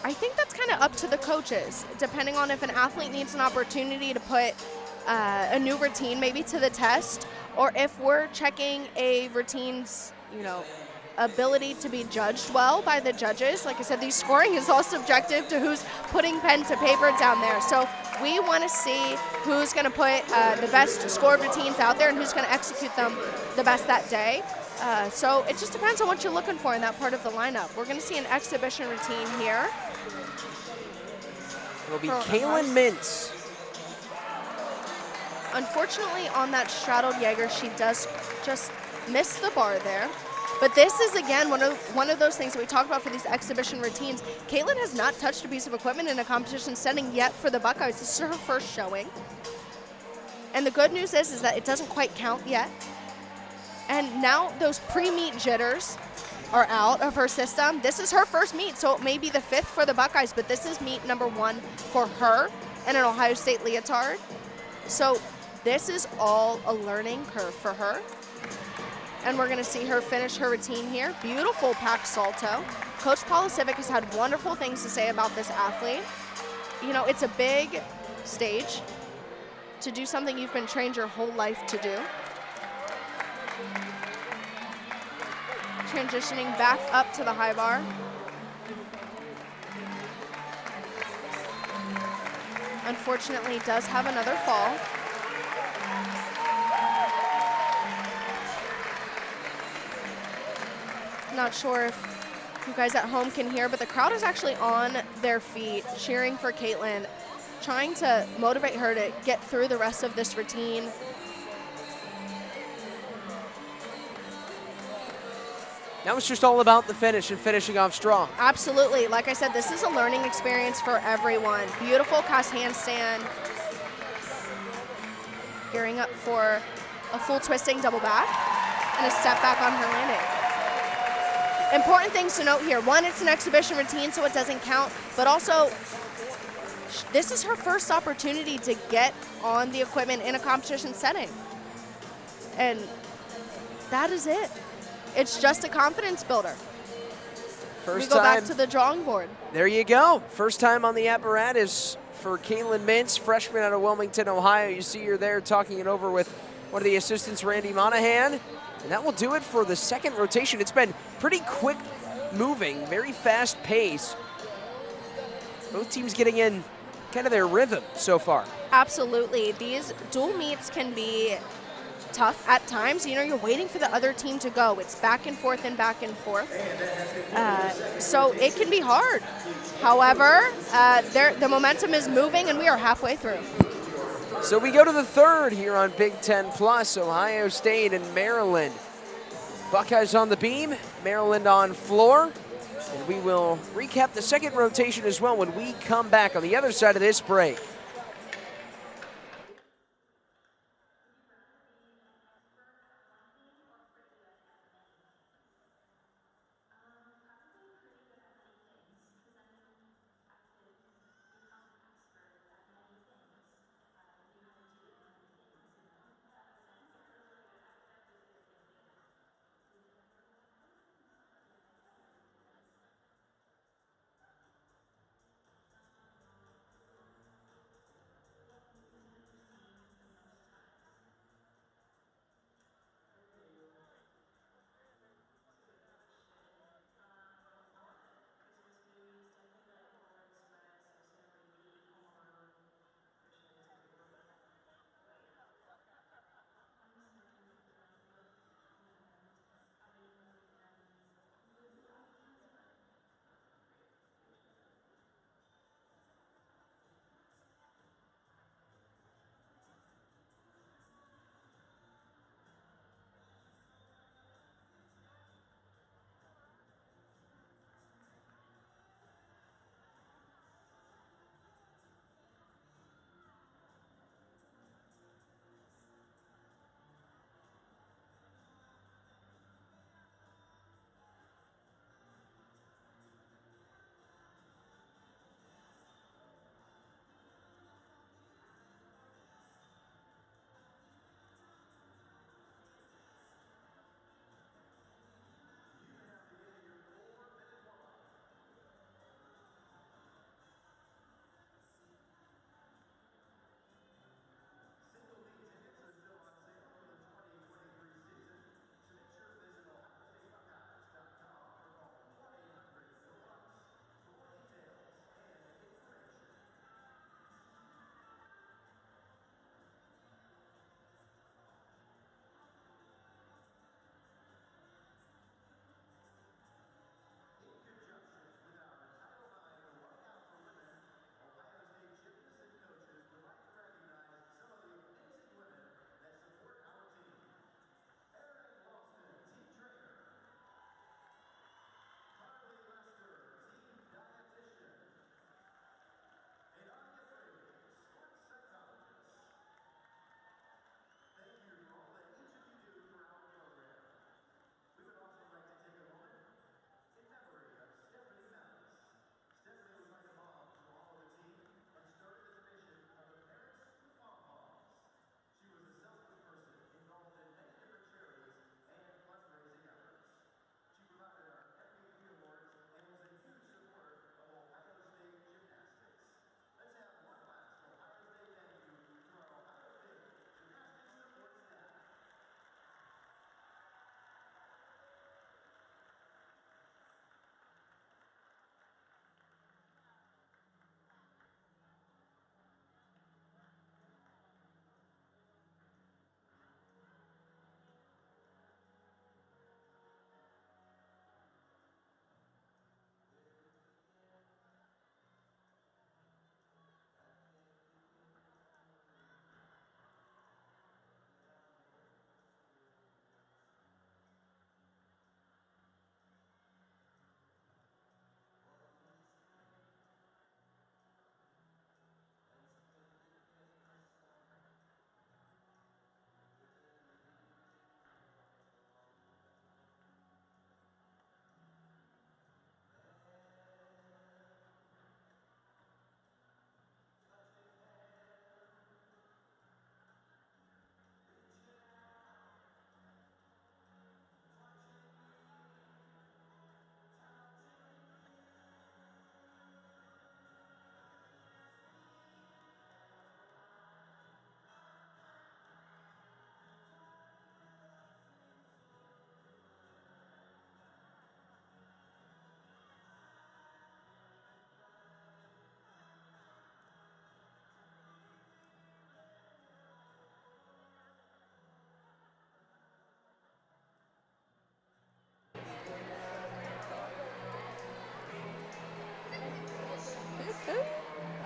Speaker 1: I think that's kind of up to the coaches, depending on if an athlete needs an opportunity to put a new routine maybe to the test, or if we're checking a routine's, ability to be judged well by the judges. Like I said, the scoring is all subjective to who's putting pen to paper down there. So we want to see who's going to put the best scored routines out there and who's going to execute them the best that day. So it just depends on what you're looking for in that part of the lineup. We're going to see an exhibition routine here.
Speaker 2: It'll be Kaylin Mintz.
Speaker 1: Unfortunately, on that straddled Jaeger, she does just miss the bar there. But this is, again, one of those things that we talk about for these exhibition routines. Caitlin has not touched a piece of equipment in a competition setting yet for the Buckeyes. This is her first showing. And the good news is that it doesn't quite count yet. And now those pre-meet jitters are out of her system. This is her first meet, so it may be the 5th for the Buckeyes, but this is meet number 1 for her and an Ohio State leotard. So this is all a learning curve for her. And we're going to see her finish her routine here. Beautiful packed salto. Coach Polasiewicz has had wonderful things to say about this athlete. It's a big stage to do something you've been trained your whole life to do. Transitioning back up to the high bar. Unfortunately, does have another fall. Not sure if you guys at home can hear, but the crowd is actually on their feet cheering for Caitlin, trying to motivate her to get through the rest of this routine.
Speaker 2: That was just all about the finish and finishing off strong.
Speaker 1: Absolutely. Like I said, this is a learning experience for everyone. Beautiful cast handstand. Gearing up for a full twisting double back and a step back on her landing. Important things to note here. One, it's an exhibition routine, so it doesn't count, but also this is her first opportunity to get on the equipment in a competition setting. And that is it. It's just a confidence builder.
Speaker 2: First
Speaker 1: we go
Speaker 2: time,
Speaker 1: back to the drawing board.
Speaker 2: There you go. First time on the apparatus for Kaylin Mintz, freshman out of Wilmington, Ohio. You see her there talking it over with one of the assistants, Randy Monahan. And that will do it for the second rotation. It's been pretty quick moving, very fast pace. Both teams getting in kind of their rhythm so far.
Speaker 1: Absolutely. These dual meets can be tough at times. You're waiting for the other team to go. It's back and forth and back and forth. So it can be hard. However, the momentum is moving and we are halfway through.
Speaker 2: So we go to the third here on Big Ten Plus, Ohio State and Maryland. Buckeyes on the beam, Maryland on floor. And we will recap the second rotation as well when we come back on the other side of this break.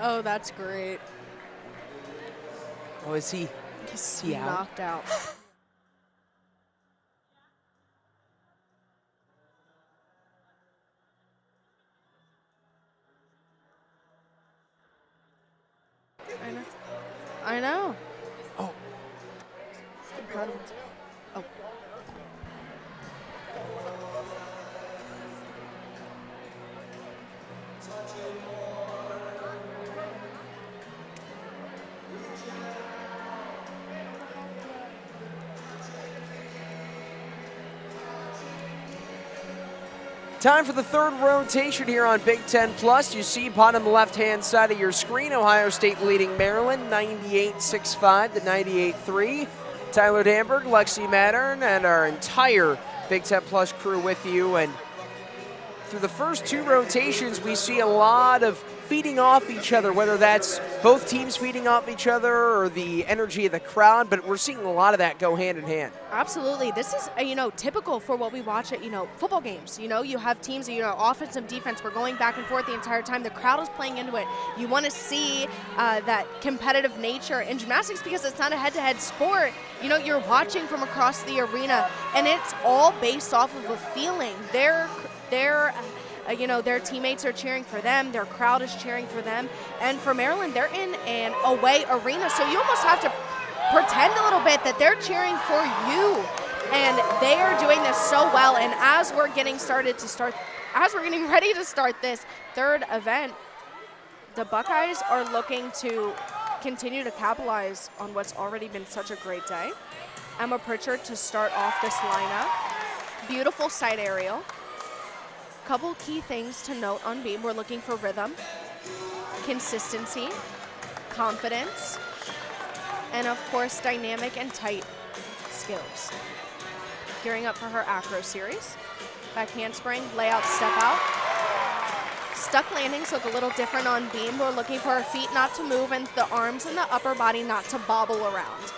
Speaker 1: Oh, that's great.
Speaker 2: Oh, is he out?
Speaker 1: Knocked out. I know.
Speaker 2: Oh.
Speaker 1: Oh.
Speaker 2: Time for the third rotation here on Big Ten Plus. You see bottom left-hand side of your screen, Ohio State leading Maryland 98-65 to 98-3. Tyler Danberg, Lexi Mattern, and our entire Big Ten Plus crew with you. And through the first two rotations, we see a lot of feeding off each other, whether that's both teams feeding off each other or the energy of the crowd, but we're seeing a lot of that go hand in hand.
Speaker 1: Absolutely. This is, typical for what we watch at, football games. You have teams, offense and defense. We're going back and forth the entire time. The crowd is playing into it. You want to see that competitive nature in gymnastics because it's not a head-to-head sport. You're watching from across the arena, and it's all based off of a feeling. Their teammates are cheering for them, their crowd is cheering for them, and for Maryland, they're in an away arena, so you almost have to pretend a little bit that they're cheering for you, and they are doing this so well. And as we're getting ready to start this third event, the Buckeyes are looking to continue to capitalize on what's already been such a great day. Emma Pritchard to start off this lineup. Beautiful side aerial. Couple key things to note on beam. We're looking for rhythm, consistency, confidence, and of course dynamic and tight skills. Gearing up for her acro series. Back handspring, layout, step out. Stuck landings look a little different on beam. We're looking for her feet not to move and the arms and the upper body not to bobble around.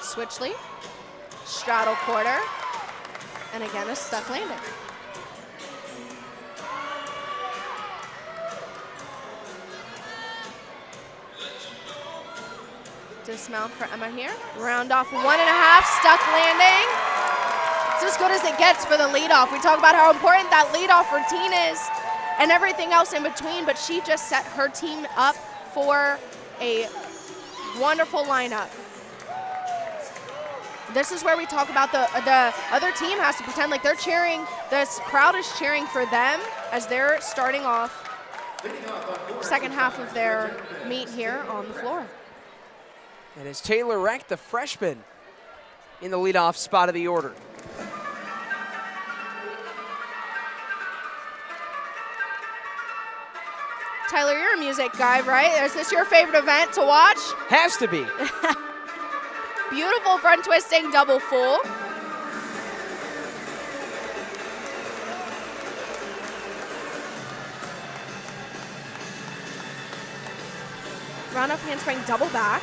Speaker 1: Switchley, straddle quarter, and again a stuck landing. Dismount for Emma here. Round off 1.5, stuck landing. It's as good as it gets for the leadoff. We talk about how important that leadoff routine is and everything else in between, but she just set her team up for a wonderful lineup. This is where we talk about the other team has to pretend like they're cheering. This crowd is cheering for them as they're starting off second half of their meet here on the floor.
Speaker 2: And it's Taylor Reck, the freshman, in the leadoff spot of the order.
Speaker 1: Tyler, you're a music guy, right? Is this your favorite event to watch?
Speaker 2: Has to be.
Speaker 1: Beautiful front twisting double full. Round off handspring double back.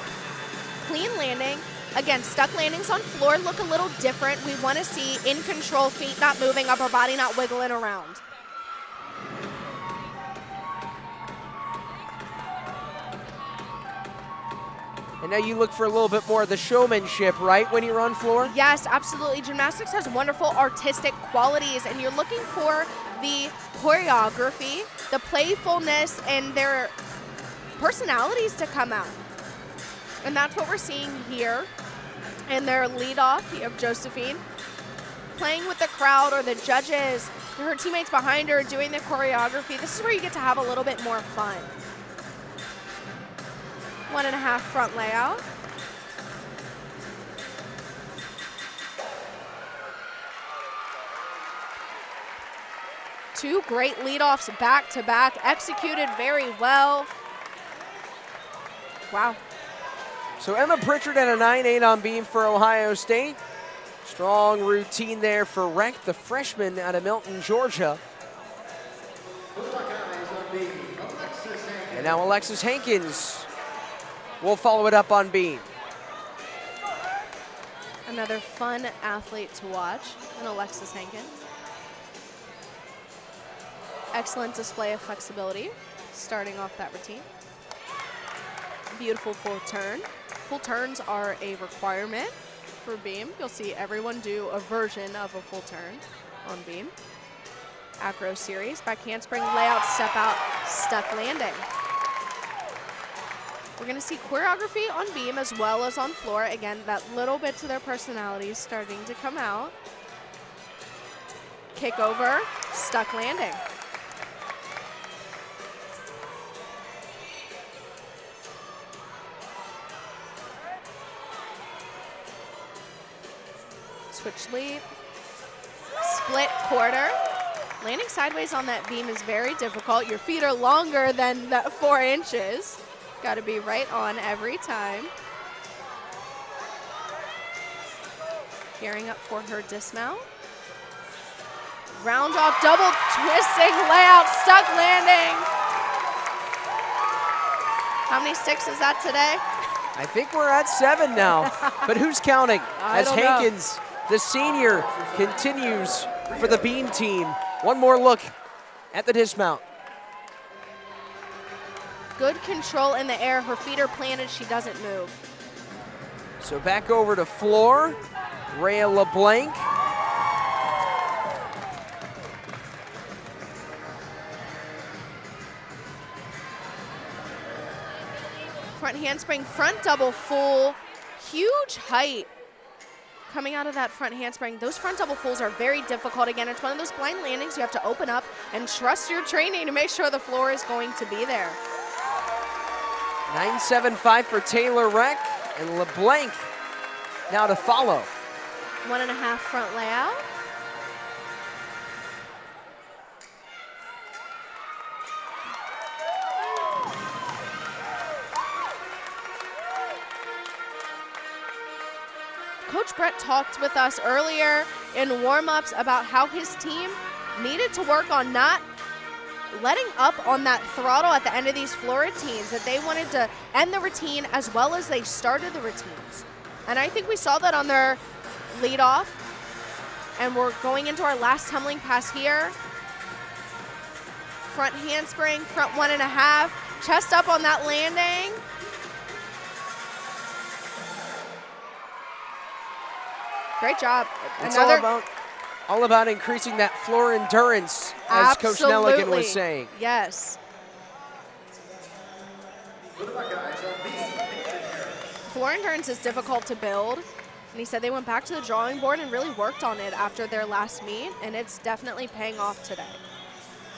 Speaker 1: Clean landing. Again, stuck landings on floor look a little different. We want to see in control, feet not moving, upper body not wiggling around.
Speaker 2: And now you look for a little bit more of the showmanship, right, when you're on floor?
Speaker 1: Yes, absolutely. Gymnastics has wonderful artistic qualities, and you're looking for the choreography, the playfulness, and their personalities to come out. And that's what we're seeing here in their leadoff. You have Josephine playing with the crowd or the judges, her teammates behind her doing the choreography. This is where you get to have a little bit more fun. 1.5 front layout. Two great leadoffs back to back, executed very well. Wow.
Speaker 2: So Emma Pritchard at a 9.8 on beam for Ohio State. Strong routine there for Reck, the freshman out of Milton, Georgia. And now Alexis Hankins will follow it up on beam.
Speaker 1: Another fun athlete to watch in Alexis Henkin. Excellent display of flexibility, starting off that routine. Beautiful full turn. Full turns are a requirement for beam. You'll see everyone do a version of a full turn on beam. Acro series, back handspring, layout, step out, stuck landing. We're gonna see choreography on beam as well as on floor. Again, that little bits of their personalities starting to come out. Kick over, stuck landing. Switch leap, split quarter. Landing sideways on that beam is very difficult. Your feet are longer than that 4 inches. Got to be right on every time. Gearing up for her dismount. Round off, double twisting layout, stuck landing. How many sticks is that today?
Speaker 2: I think we're at 7 now, but who's counting? As Hankins, the senior, continues for the beam team. One more look at the dismount.
Speaker 1: Good control in the air. Her feet are planted. She doesn't move.
Speaker 2: So back over to floor. Rhea LeBlanc.
Speaker 1: Front handspring, front double full. Huge height coming out of that front handspring. Those front double fulls are very difficult. Again, it's one of those blind landings. You have to open up and trust your training to make sure the floor is going to be there.
Speaker 2: 9.75 for Taylor Reck, and LeBlanc now to follow.
Speaker 1: 1.5 front layout. Coach Brett talked with us earlier in warm-ups about how his team needed to work on not letting up on that throttle at the end of these floor routines, that they wanted to end the routine as well as they started the routines. And I think we saw that on their lead off. And we're going into our last tumbling pass here. Front handspring, front 1.5, chest up on that landing. Great job.
Speaker 2: It's all about increasing that floor endurance, as Coach Nelligan was saying.
Speaker 1: Yes. Floor endurance is difficult to build, and he said they went back to the drawing board and really worked on it after their last meet, and it's definitely paying off today.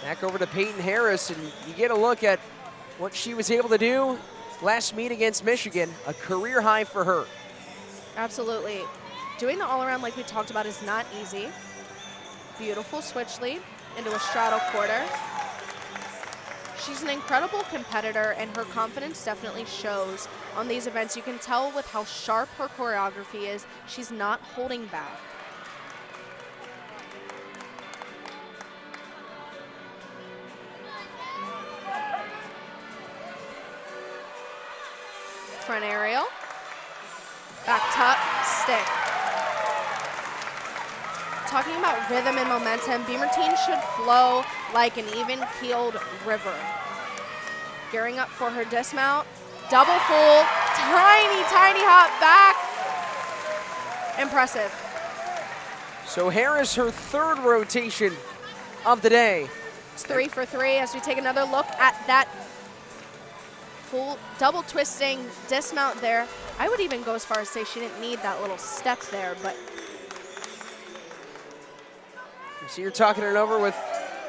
Speaker 2: Back over to Peyton Harris, and you get a look at what she was able to do last meet against Michigan, a career high for her.
Speaker 1: Absolutely. Doing the all-around like we talked about is not easy. Beautiful switch leap into a straddle quarter. She's an incredible competitor, and her confidence definitely shows on these events. You can tell with how sharp her choreography is. She's not holding back. Front aerial, back tuck, stick. Talking about rhythm and momentum, beam routine should flow like an even-keeled river. Gearing up for her dismount, double full, tiny, tiny hop back. Impressive.
Speaker 2: So Harris, her 3rd rotation of the day.
Speaker 1: It's 3 for 3 as we take another look at that full double twisting dismount there. I would even go as far as say she didn't need that little step there, but
Speaker 2: so you're talking it over with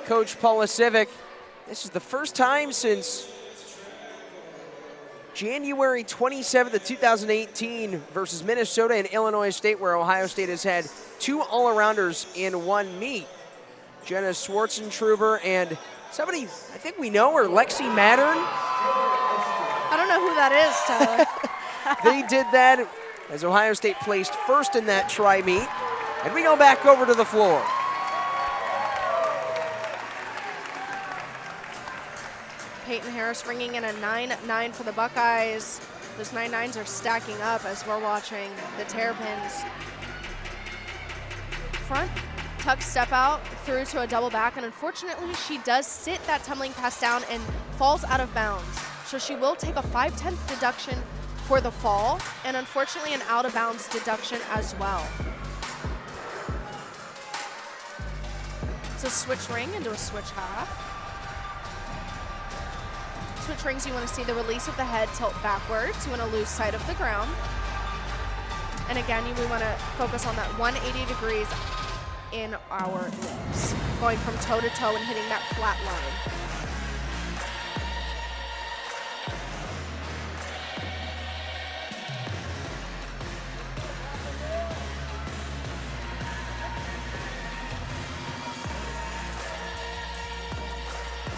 Speaker 2: Coach Polasiewicz. This is the first time since January 27th of 2018 versus Minnesota and Illinois State, where Ohio State has had 2 all-arounders in one meet. Jenna Schwartzentruber and somebody I think we know her, Lexi Mattern.
Speaker 1: I don't know who that is, Tyler.
Speaker 2: They did that as Ohio State placed first in that tri-meet. And we go back over to the floor.
Speaker 1: Peyton Harris ringing in a 9-9 for the Buckeyes. Those 9-9s are stacking up as we're watching the Terrapins front tuck step out through to a double back, and unfortunately she does sit that tumbling pass down and falls out of bounds. So she will take a 5/10 deduction for the fall, and unfortunately an out of bounds deduction as well. It's a switch ring into a switch half. Switch rings, you want to see the release of the head tilt backwards. You want to lose sight of the ground. And again, we want to focus on that 180 degrees in our leaps, going from toe to toe and hitting that flat line.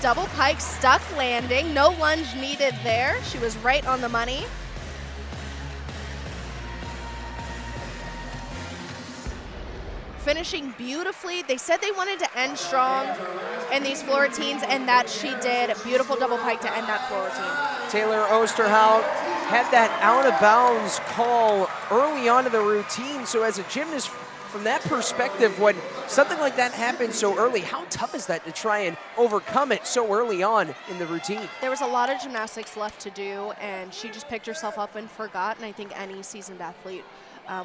Speaker 1: Double pike stuck landing, no lunge needed there. She was right on the money. Finishing beautifully. They said they wanted to end strong in these floor routines, and that she did. Beautiful double pike to end that floor routine.
Speaker 2: Taylor Osterhout had that out of bounds call early on in the routine, so as a gymnast, from that perspective, when something like that happens so early, how tough is that to try and overcome it so early on in the routine?
Speaker 1: There was a lot of gymnastics left to do, and she just picked herself up and forgot, and I think any seasoned athlete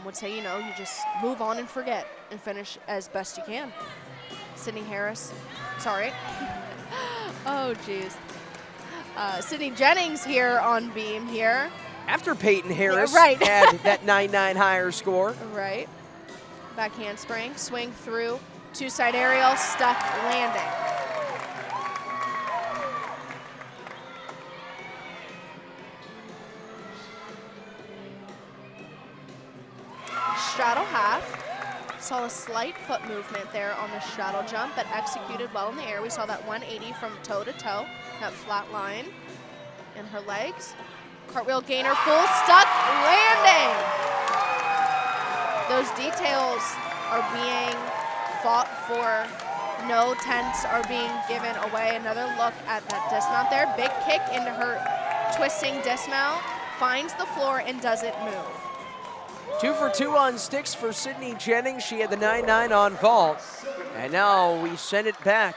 Speaker 1: would say, you know, you just move on and forget and finish as best you can. Sydney Harris, sorry. Oh, geez. Sydney Jennings here on beam here.
Speaker 2: After Peyton Harris
Speaker 1: Yeah, right.
Speaker 2: had that 9-9 higher score.
Speaker 1: Right. Back handspring, swing through, two-side aerial, stuck landing. Straddle half. Saw a slight foot movement there on the straddle jump, but executed well in the air. We saw that 180 from toe to toe, that flat line in her legs. Cartwheel gainer, full stuck landing. Those details are being fought for. No tents are being given away. Another look at that dismount there. Big kick into her twisting dismount. Finds the floor and doesn't move.
Speaker 2: 2 for 2 on sticks for Sydney Jennings. She had the 9-9 on vault. And now we send it back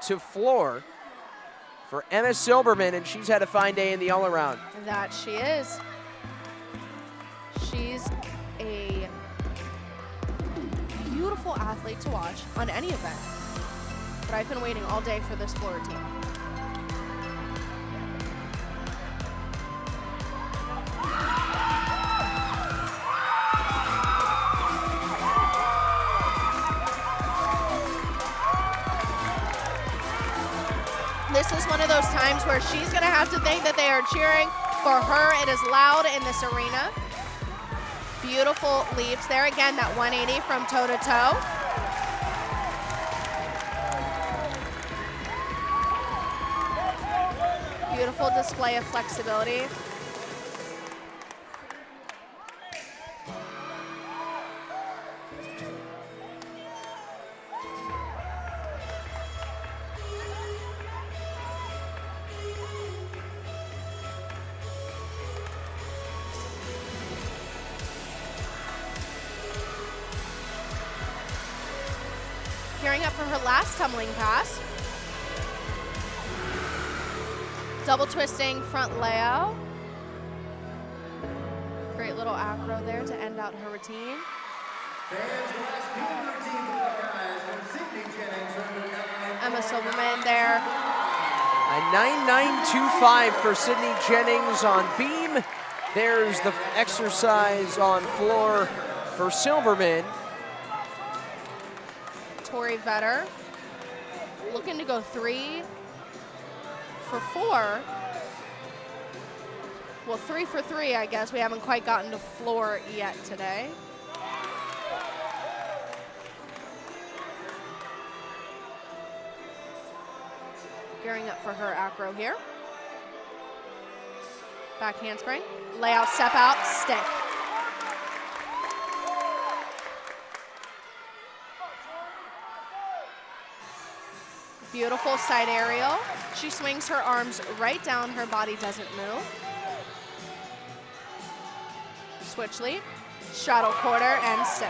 Speaker 2: to floor for Emma Silberman, and she's had a fine day in the all-around.
Speaker 1: That she is. She's a beautiful athlete to watch on any event. But I've been waiting all day for this floor routine. This is one of those times where she's gonna have to think that they are cheering for her. It is loud in this arena. Beautiful leaps there. Again, that 180 from toe to toe. Beautiful display of flexibility. Gearing up for her last tumbling pass. Double twisting front layout. Great little acro there to end out her routine. Emma Silberman there.
Speaker 2: A 9.925 for Sydney Jennings on beam. There's the exercise on floor for Silberman.
Speaker 1: Tori Vetter looking to go 3 for 4. Well, 3 for 3, I guess. We haven't quite gotten to floor yet today. Gearing up for her acro here. Back handspring, layout, step out, stick. Beautiful side aerial. She swings her arms right down, her body doesn't move. Switch leap, straddle quarter, and stick.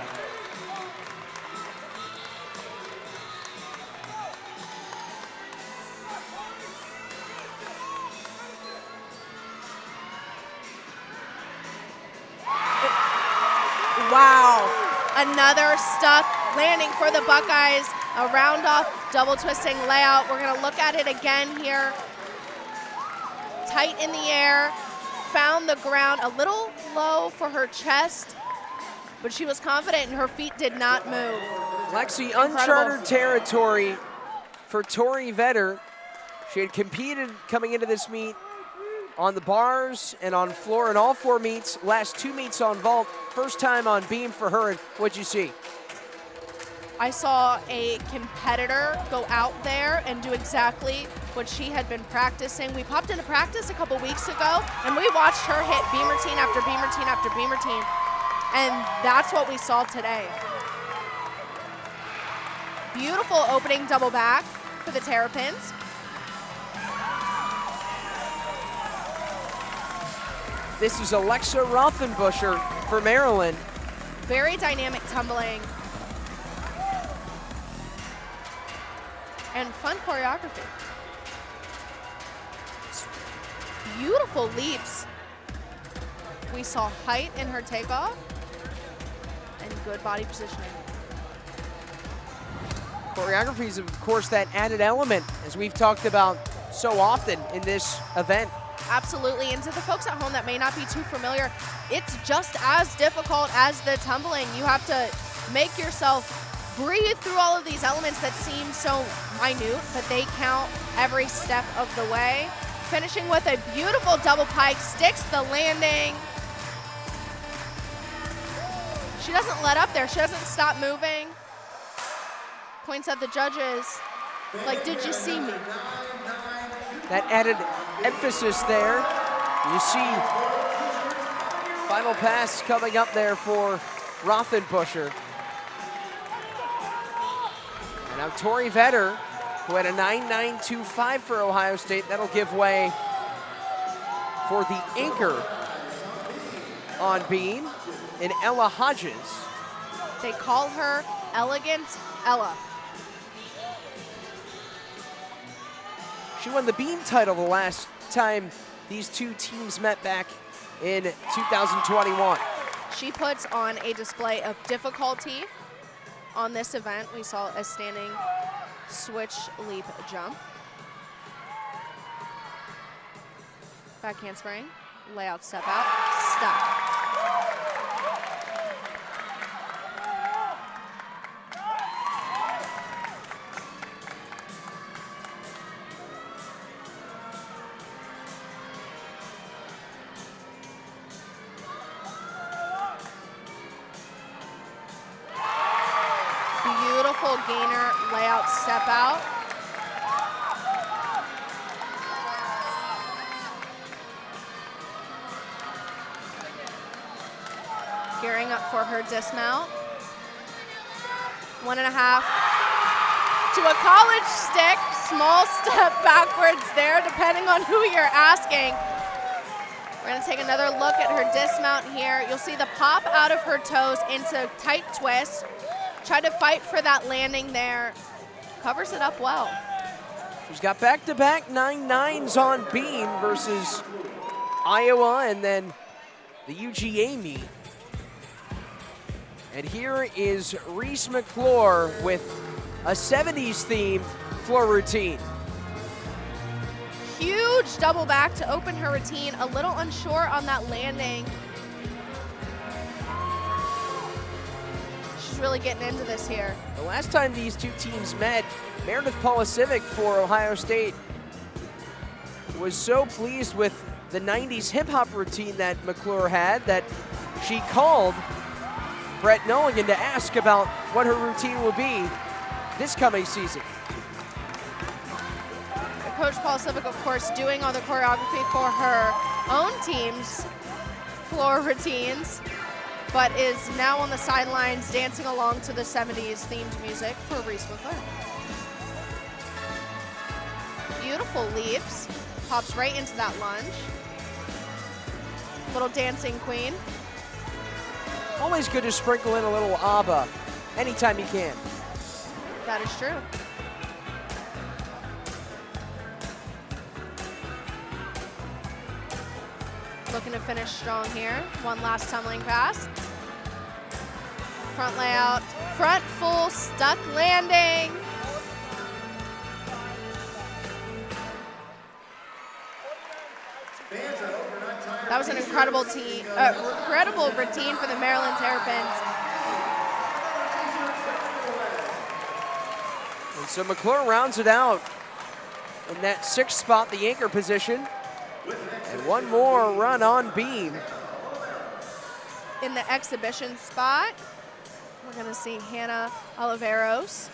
Speaker 1: Wow. Another stuck landing for the Buckeyes. A round off double twisting layout. We're going to look at it again here. Tight in the air. Found the ground a little low for her chest, but she was confident and her feet did not move.
Speaker 2: Lexi, uncharted territory for Tori Vetter. She had competed coming into this meet on the bars and on floor in all 4 meets. Last 2 meets on vault. First time on beam for her. And what'd you see?
Speaker 1: I saw a competitor go out there and do exactly what she had been practicing. We popped into practice a couple weeks ago and we watched her hit beam routine after beam routine after beam routine. And that's what we saw today. Beautiful opening double back for the Terrapins.
Speaker 2: This is Alexa Rothenbuscher for Maryland.
Speaker 1: Very dynamic tumbling. And fun choreography. Beautiful leaps. We saw height in her takeoff and good body positioning.
Speaker 2: Choreography is, of course, that added element, as we've talked about so often in this event.
Speaker 1: Absolutely, and to the folks at home that may not be too familiar, it's just as difficult as the tumbling. You have to make yourself breathe through all of these elements that seem so minute, but they count every step of the way. Finishing with a beautiful double pike, sticks the landing. She doesn't let up there, she doesn't stop moving. Points at the judges, like, did you see me?
Speaker 2: That added emphasis there. You see final pass coming up there for Rothenbuscher. And now Tori Vetter, who had a 9.925 for Ohio State, that'll give way for the anchor on beam in Ella Hodges.
Speaker 1: They call her Elegant Ella.
Speaker 2: She won the beam title the last time these two teams met back in 2021.
Speaker 1: She puts on a display of difficulty on this event. We saw a standing switch leap jump. Back handspring, layout step out, stop. Beautiful gainer layout step out. Gearing up for her dismount. 1.5 to a college stick. Small step backwards there, depending on who you're asking. We're gonna take another look at her dismount here. You'll see the pop out of her toes into tight twist. Try to fight for that landing there. Covers it up well.
Speaker 2: She's got back-to-back 9.9s on beam versus Iowa and then the UGA meet. And here is Reese McClure with a 70s themed floor routine.
Speaker 1: Huge double back to open her routine. A little unsure on that landing. She's really getting into this here.
Speaker 2: The last time these two teams met, Meredith Polisiewicz for Ohio State was so pleased with the 90s hip-hop routine that McClure had that she called Brett Nowigan to ask about what her routine will be this coming season.
Speaker 1: Coach Polisiewicz, of course, doing all the choreography for her own team's floor routines, but is now on the sidelines dancing along to the 70s themed music for Reese McClure. Beautiful leaps, pops right into that lunge. Little dancing queen.
Speaker 2: Always good to sprinkle in a little ABBA anytime you can.
Speaker 1: That is true. Looking to finish strong here. One last tumbling pass. front layout, front full stuck landing. That was an incredible routine for the Maryland Terrapins.
Speaker 2: And so McClure rounds it out in that 6th spot, the anchor position. And one more run on beam.
Speaker 1: In the exhibition spot, we're going to see Hannah Oliveros.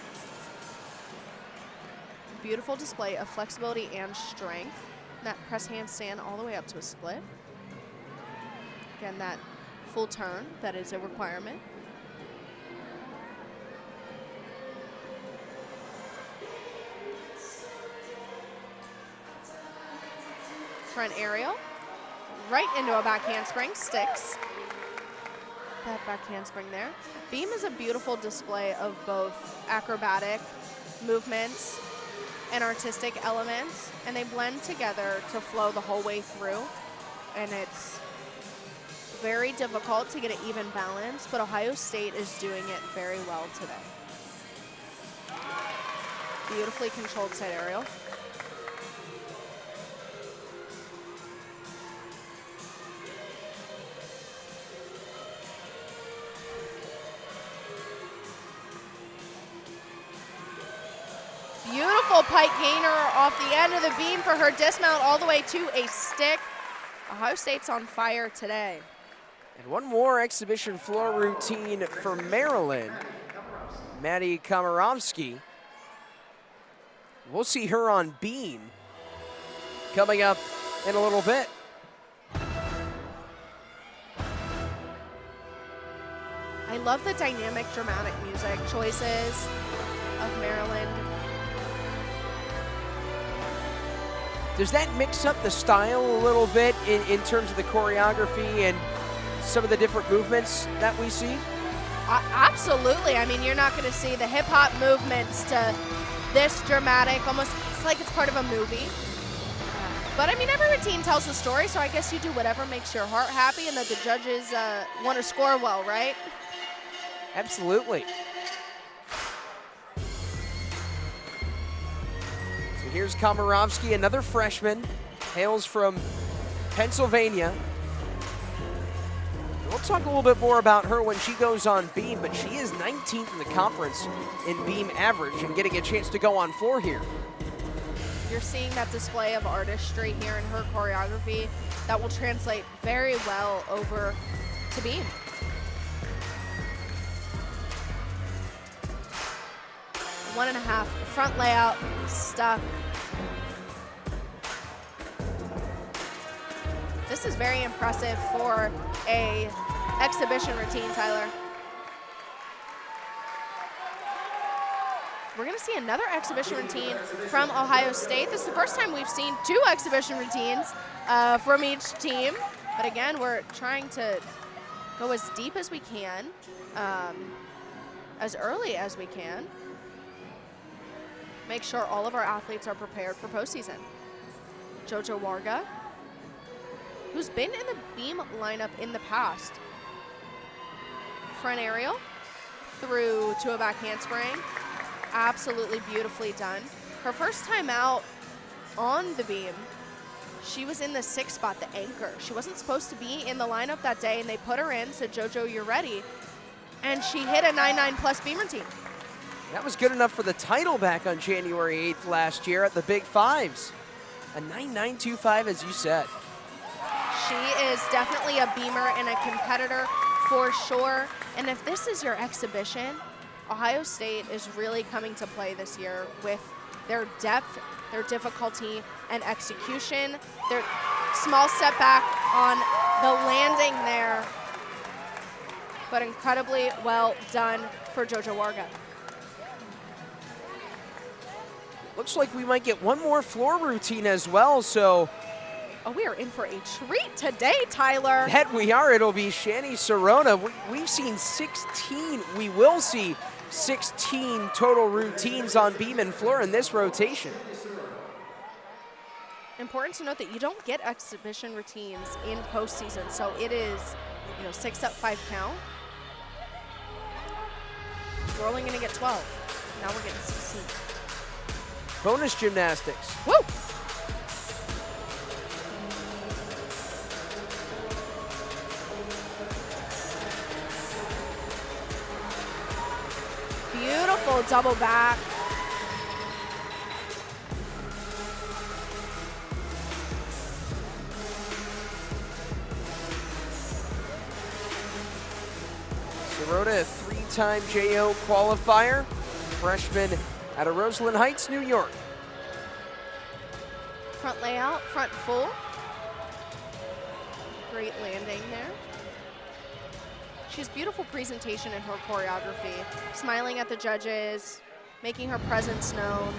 Speaker 1: Beautiful display of flexibility and strength. That press handstand all the way up to a split. Again, that full turn, that is a requirement. Front aerial, right into a back handspring, sticks. That back handspring there. Beam is a beautiful display of both acrobatic movements and artistic elements, and they blend together to flow the whole way through. And it's very difficult to get an even balance, but Ohio State is doing it very well today. Beautifully controlled side aerial. Beautiful pike gainer off the end of the beam for her dismount all the way to a stick. Ohio State's on fire today.
Speaker 2: And one more exhibition floor routine for Maryland. Maddie Komarovsky. We'll see her on beam coming up in a little bit.
Speaker 1: I love the dynamic, dramatic music choices of Maryland.
Speaker 2: Does that mix up the style a little bit in terms of the choreography and some of the different movements that we see?
Speaker 1: Absolutely. I mean, you're not going to see the hip-hop movements to this dramatic, almost it's like it's part of a movie. But I mean, every routine tells a story, so I guess you do whatever makes your heart happy and that the judges want to score well, right?
Speaker 2: Absolutely. So here's Komarovsky, another freshman, hails from Pennsylvania. We'll talk a little bit more about her when she goes on beam, but she is 19th in the conference in beam average and getting a chance to go on floor here.
Speaker 1: You're seeing that display of artistry here in her choreography that will translate very well over to beam. One and a half, front layout, stuck. This is very impressive for a exhibition routine, Tyler. We're gonna see another exhibition routine from Ohio State. This is the first time we've seen two exhibition routines from each team. But again, we're trying to go as deep as we can, as early as we can. Make sure all of our athletes are prepared for postseason. Jojo Warga, who's been in the beam lineup in the past. Front aerial through to a back handspring. Absolutely beautifully done. Her first time out on the beam, she was in the 6th spot, the anchor. She wasn't supposed to be in the lineup that day, and they put her in, said, Jojo, you're ready. And she hit a 9.9 plus beam routine.
Speaker 2: That was good enough for the title back on January 8th last year at the Big Fives. A 9.925, as you said.
Speaker 1: She is definitely a beamer and a competitor for sure. And if this is your exhibition, Ohio State is really coming to play this year with their depth, their difficulty, and execution. Their small setback on the landing there, but incredibly well done for Jojo Warga.
Speaker 2: Looks like we might get one more floor routine as well, so.
Speaker 1: Oh, we are in for a treat today, Tyler.
Speaker 2: That we are. It'll be Shani Sorona. We've seen 16. We will see 16 total routines on beam and floor in this rotation.
Speaker 1: Important to note that you don't get exhibition routines in postseason, so it is, 6 up, 5 count. we're only going to get 12. Now we're getting 16.
Speaker 2: Bonus gymnastics.
Speaker 1: Woo! Beautiful double back.
Speaker 2: Sirota, a three-time JO qualifier, freshman out of Roseland Heights, New York.
Speaker 1: Front layout, front full. Great landing there. She has beautiful presentation in her choreography, smiling at the judges, making her presence known.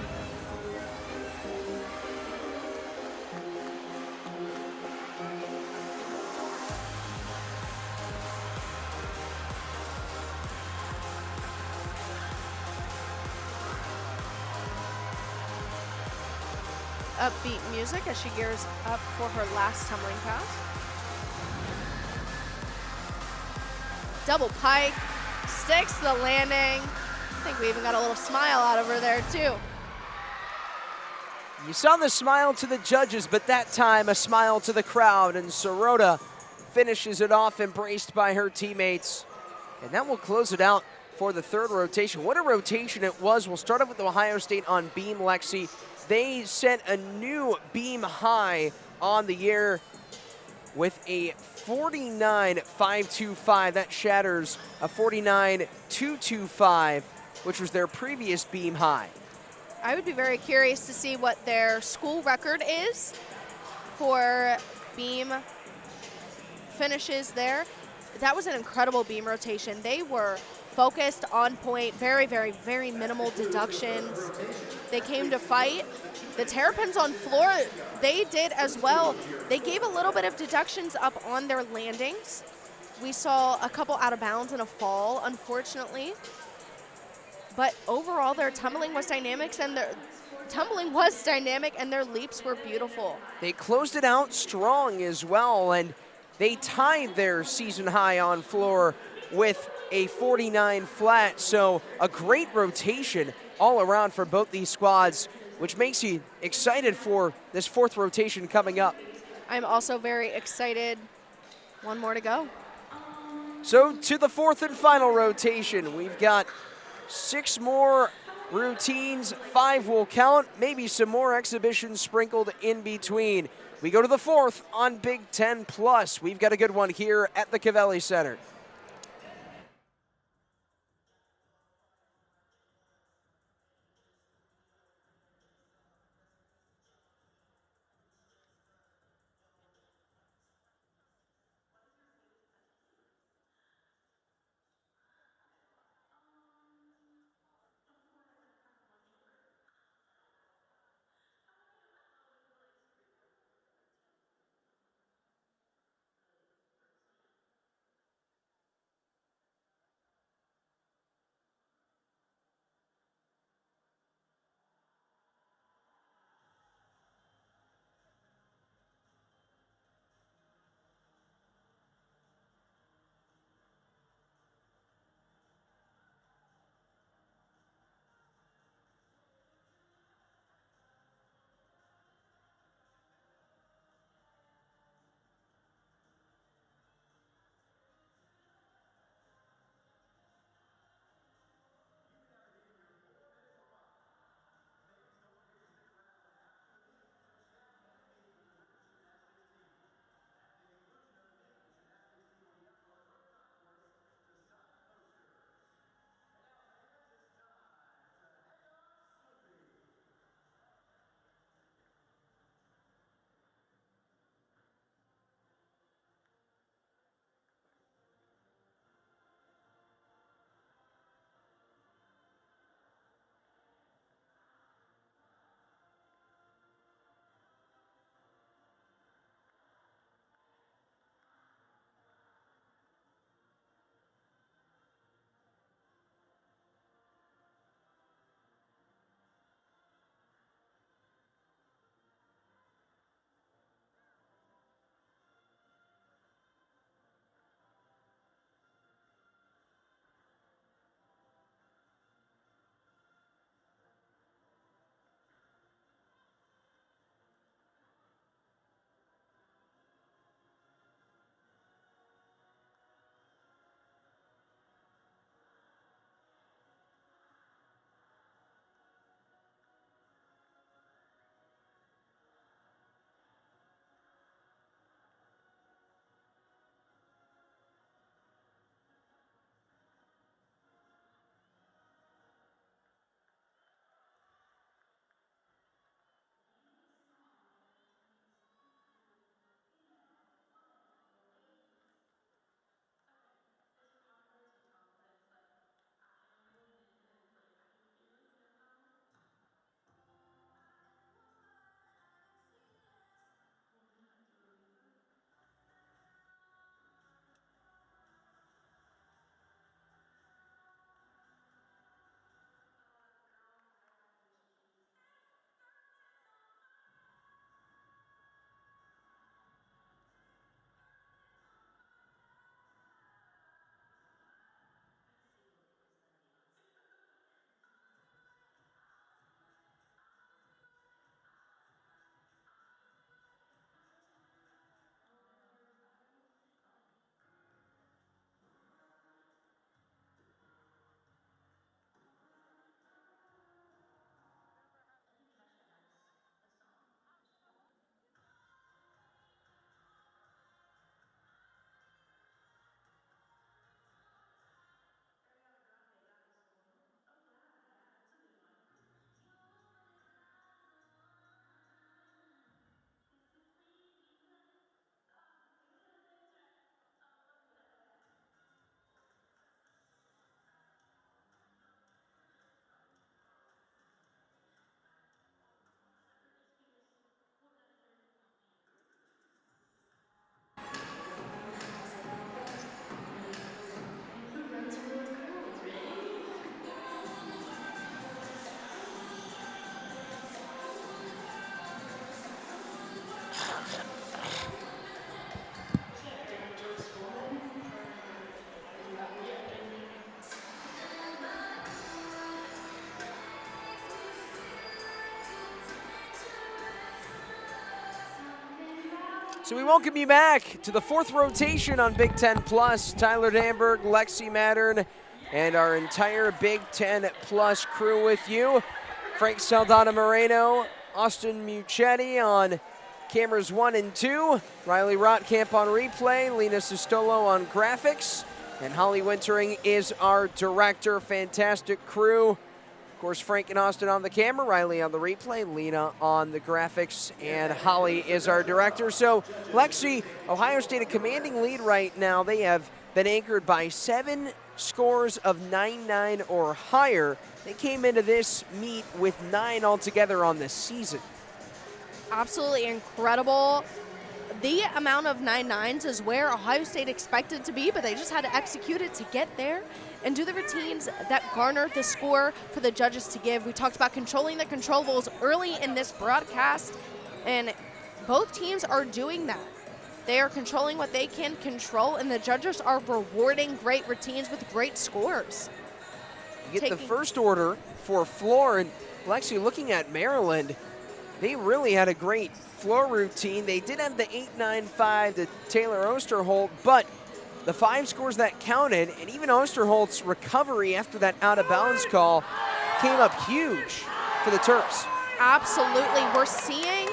Speaker 1: Upbeat music as she gears up for her last tumbling pass. Double pike, sticks to the landing. I think we even got a little smile out of her there too.
Speaker 2: You saw the smile to the judges, but that time a smile to the crowd, and Sirota finishes it off, embraced by her teammates. And that will close it out for the third rotation. What a rotation it was. We'll start off with Ohio State on beam, Lexi. They set a new beam high on the year with a 49.525. That shatters a 49.225, which was their previous beam high.
Speaker 1: I would be very curious to see what their school record is for beam finishes there. That was an incredible beam rotation. They were focused, on point, very, very, very minimal deductions. They came to fight. The Terrapins on floor, they did as well. They gave a little bit of deductions up on their landings. We saw a couple out of bounds and a fall, unfortunately. But overall, their tumbling was dynamic, and their leaps were beautiful.
Speaker 2: They closed it out strong as well, and they tied their season high on floor with a 49 flat. So a great rotation all around for both these squads, which makes you excited for this fourth rotation coming up.
Speaker 1: I'm also very excited. One more to go.
Speaker 2: So to the fourth and final rotation, we've got 6 more routines, 5 will count, maybe some more exhibitions sprinkled in between. We go to the fourth on Big Ten Plus. We've got a good one here at the Covelli Center. So we welcome you back to the 4th rotation on Big Ten Plus. Tyler Danberg, Lexi Mattern, and our entire Big Ten Plus crew with you. Frank Saldana Moreno, Austin Muccetti on cameras 1 and 2. Riley Rotkamp on replay, Lena Sistolo on graphics, and Holly Wintering is our director. Fantastic crew. Of course, Frank and Austin on the camera, Riley on the replay, Lena on the graphics, and Holly is our director. So, Lexi, Ohio State a commanding lead right now. They have been anchored by 7 scores of 9-9 or higher. They came into this meet with 9 altogether on this season.
Speaker 1: Absolutely incredible. The amount of 9-9s is where Ohio State expected to be, but they just had to execute it to get there and do the routines that garnered the score for the judges to give. We talked about controlling the controllables early in this broadcast, and both teams are doing that. They are controlling what they can control, and the judges are rewarding great routines with great scores.
Speaker 2: You get the first order for floor, and Lexi, looking at Maryland, they really had a great floor routine. They did have the 8-9-5 to Taylor Osterholt, but the 5 scores that counted, and even Osterholt's recovery after that out-of-bounds call came up huge for the Terps.
Speaker 1: Absolutely. We're seeing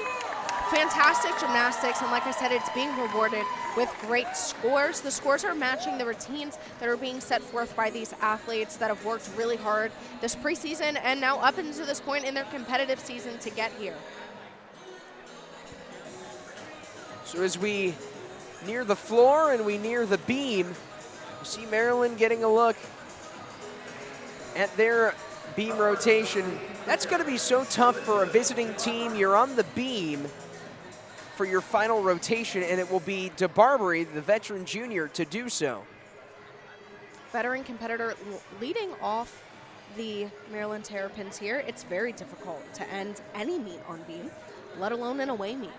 Speaker 1: fantastic gymnastics, and like I said, it's being rewarded with great scores. The scores are matching the routines that are being set forth by these athletes that have worked really hard this preseason and now up into this point in their competitive season to get here.
Speaker 2: So as we near the floor and we near the beam, you see Maryland getting a look at their beam rotation. That's going to be so tough for a visiting team. You're on the beam for your final rotation, and it will be DeBarbery, the veteran junior, to do so.
Speaker 1: Veteran competitor leading off the Maryland Terrapins here. It's very difficult to end any meet on beam, let alone an away meet.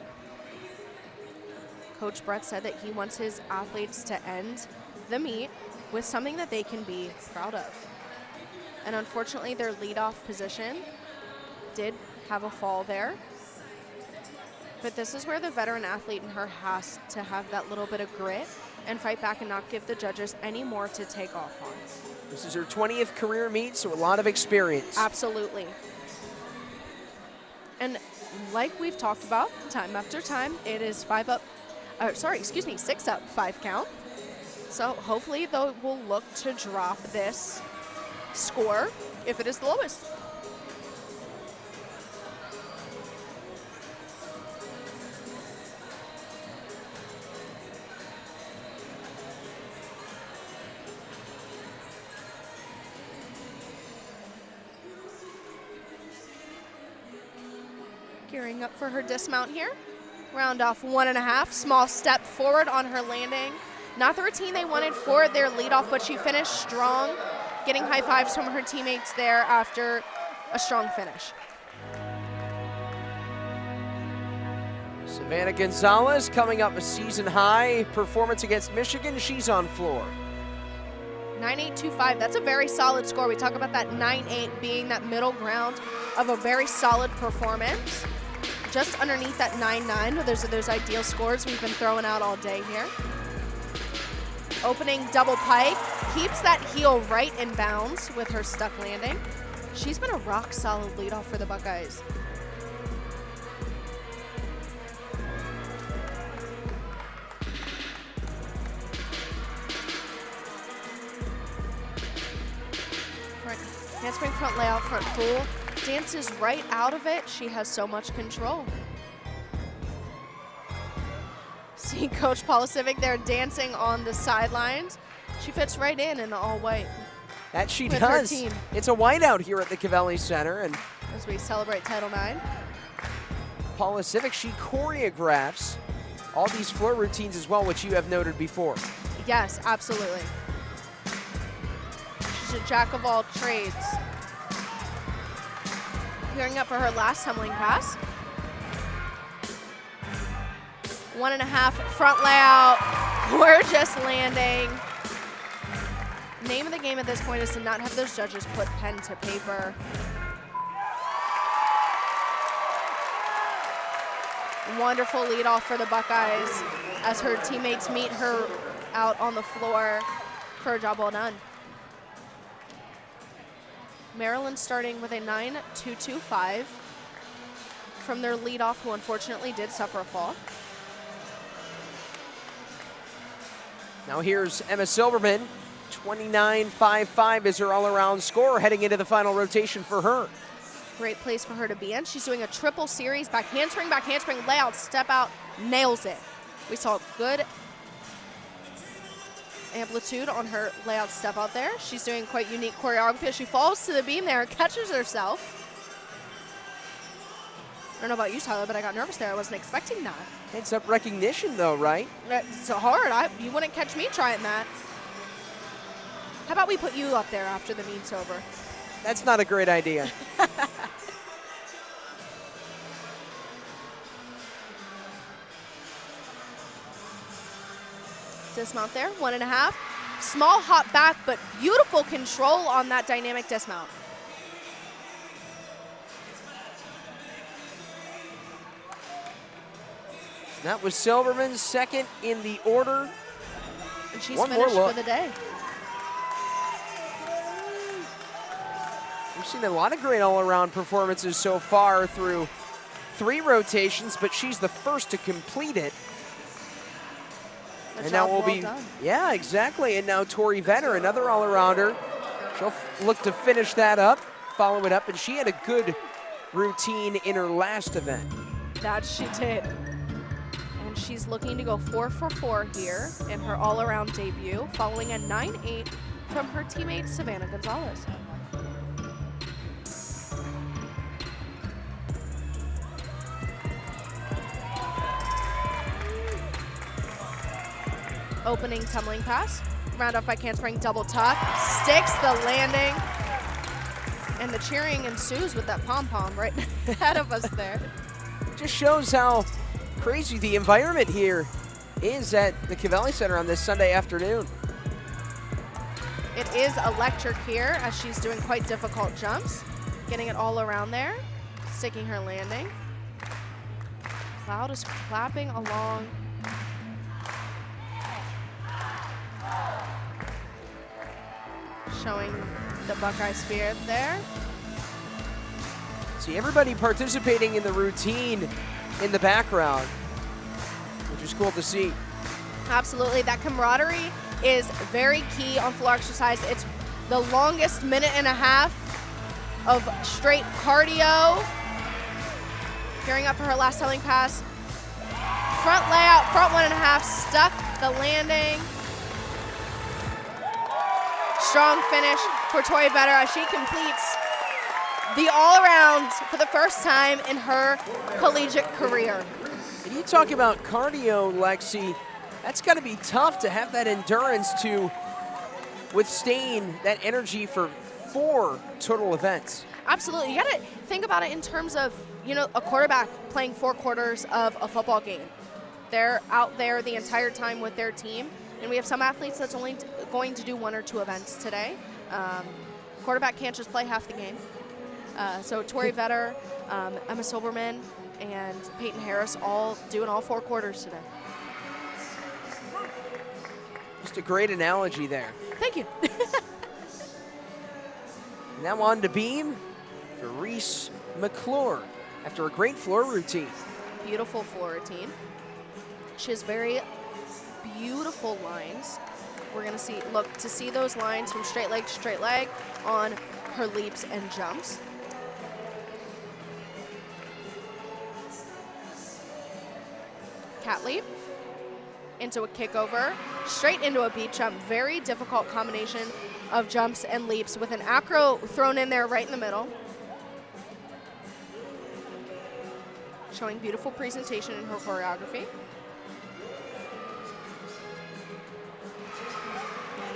Speaker 1: Coach Brett said that he wants his athletes to end the meet with something that they can be proud of. And unfortunately, their leadoff position did have a fall there. But this is where the veteran athlete in her has to have that little bit of grit and fight back and not give the judges any more to take off on.
Speaker 2: This is her 20th career meet, so a lot of experience.
Speaker 1: Absolutely. And like we've talked about time after time, it is 6 up, 5 count. So hopefully they will look to drop this score if it is the lowest. Gearing up for her dismount here. Round off 1.5, small step forward on her landing. Not the routine they wanted for their leadoff, but she finished strong, getting high fives from her teammates there after a strong finish.
Speaker 2: Savannah Gonzalez coming up a season high performance against Michigan. She's on floor.
Speaker 1: 9.825, that's a very solid score. We talk about that 9.8 being that middle ground of a very solid performance. Just underneath that 9.9, those are those ideal scores we've been throwing out all day here. Opening double pike, keeps that heel right in bounds with her stuck landing. She's been a rock solid leadoff for the Buckeyes. Handspring front layout, front full. Dances right out of it. She has so much control. See Coach Polisiewicz there dancing on the sidelines. She fits right in the all white.
Speaker 2: That she does. It's a whiteout here at the Covelli Center. And
Speaker 1: as we celebrate Title IX.
Speaker 2: Polisiewicz, she choreographs all these floor routines as well, which you have noted before.
Speaker 1: Yes, absolutely. She's a jack of all trades. Gearing up for her last tumbling pass. 1.5 front layout, gorgeous landing. Name of the game at this point is to not have those judges put pen to paper. wonderful lead off for the Buckeyes as her teammates meet her out on the floor for a job well done. Maryland starting with a 9-2-2-5 from their leadoff, who unfortunately did suffer a fall.
Speaker 2: Now here's Emma Silberman. 29.55 is her all-around score heading into the final rotation for her.
Speaker 1: Great place for her to be in. She's doing a triple series, back handspring, layout, step out, nails it. We saw good amplitude on her layout step out there. She's doing quite unique choreography. She falls to the beam there and catches herself. I don't know about you, Tyler, but I got nervous there. I wasn't expecting that.
Speaker 2: Heads up recognition though, right?
Speaker 1: It's so hard. You wouldn't catch me trying that. How about we put you up there after the meet's over?
Speaker 2: That's not a great idea.
Speaker 1: Dismount there, 1.5. Small hop back, but beautiful control on that dynamic dismount.
Speaker 2: That was Silberman's second in the order.
Speaker 1: And she's finished for the day.
Speaker 2: We've seen a lot of great all-around performances so far through 3 rotations, but she's the first to complete it.
Speaker 1: And now we'll be done.
Speaker 2: Yeah, exactly. And now Tori Vetter, another all-arounder. She'll look to finish that up, follow it up, and she had a good routine in her last event.
Speaker 1: That she did. And she's looking to go 4 for 4 here in her all-around debut, following a 9.8 from her teammate Savannah Gonzalez. Opening tumbling pass, round off by handspring double tuck, sticks the landing, and the cheering ensues with that pom-pom right ahead of us there.
Speaker 2: Just shows how crazy the environment here is at the Covelli Center on this Sunday afternoon.
Speaker 1: It is electric here as she's doing quite difficult jumps, getting it all around there, sticking her landing. Cloud is clapping along. Showing the Buckeye spirit there.
Speaker 2: See everybody participating in the routine in the background, which is cool to see.
Speaker 1: Absolutely, that camaraderie is very key on floor exercise. It's the longest 1.5 minutes of straight cardio. Gearing up for her last tumbling pass. Front layout, front 1.5, stuck the landing. Strong finish for Tori Vetter as she completes the all-around for the first time in her collegiate career.
Speaker 2: And you talk about cardio, Lexi. That's got to be tough to have that endurance to withstand that energy for 4 total events.
Speaker 1: Absolutely. You got to think about it in terms of, you know, a quarterback playing 4 quarters of a football game. They're out there the entire time with their team. And we have some athletes that's only going to do 1 or 2 events today. Quarterback can't just play half the game. So Tori Vetter, Emma Silberman, and Peyton Harris all doing all 4 quarters today.
Speaker 2: Just a great analogy there.
Speaker 1: Thank you.
Speaker 2: Now on to beam for Reese McClure after a great floor routine.
Speaker 1: Beautiful floor routine. She has very beautiful lines. We're going to look to see those lines from straight leg on her leaps and jumps. Cat leap into a kickover, straight into a beat jump. Very difficult combination of jumps and leaps with an acro thrown in there right in the middle. Showing beautiful presentation in her choreography.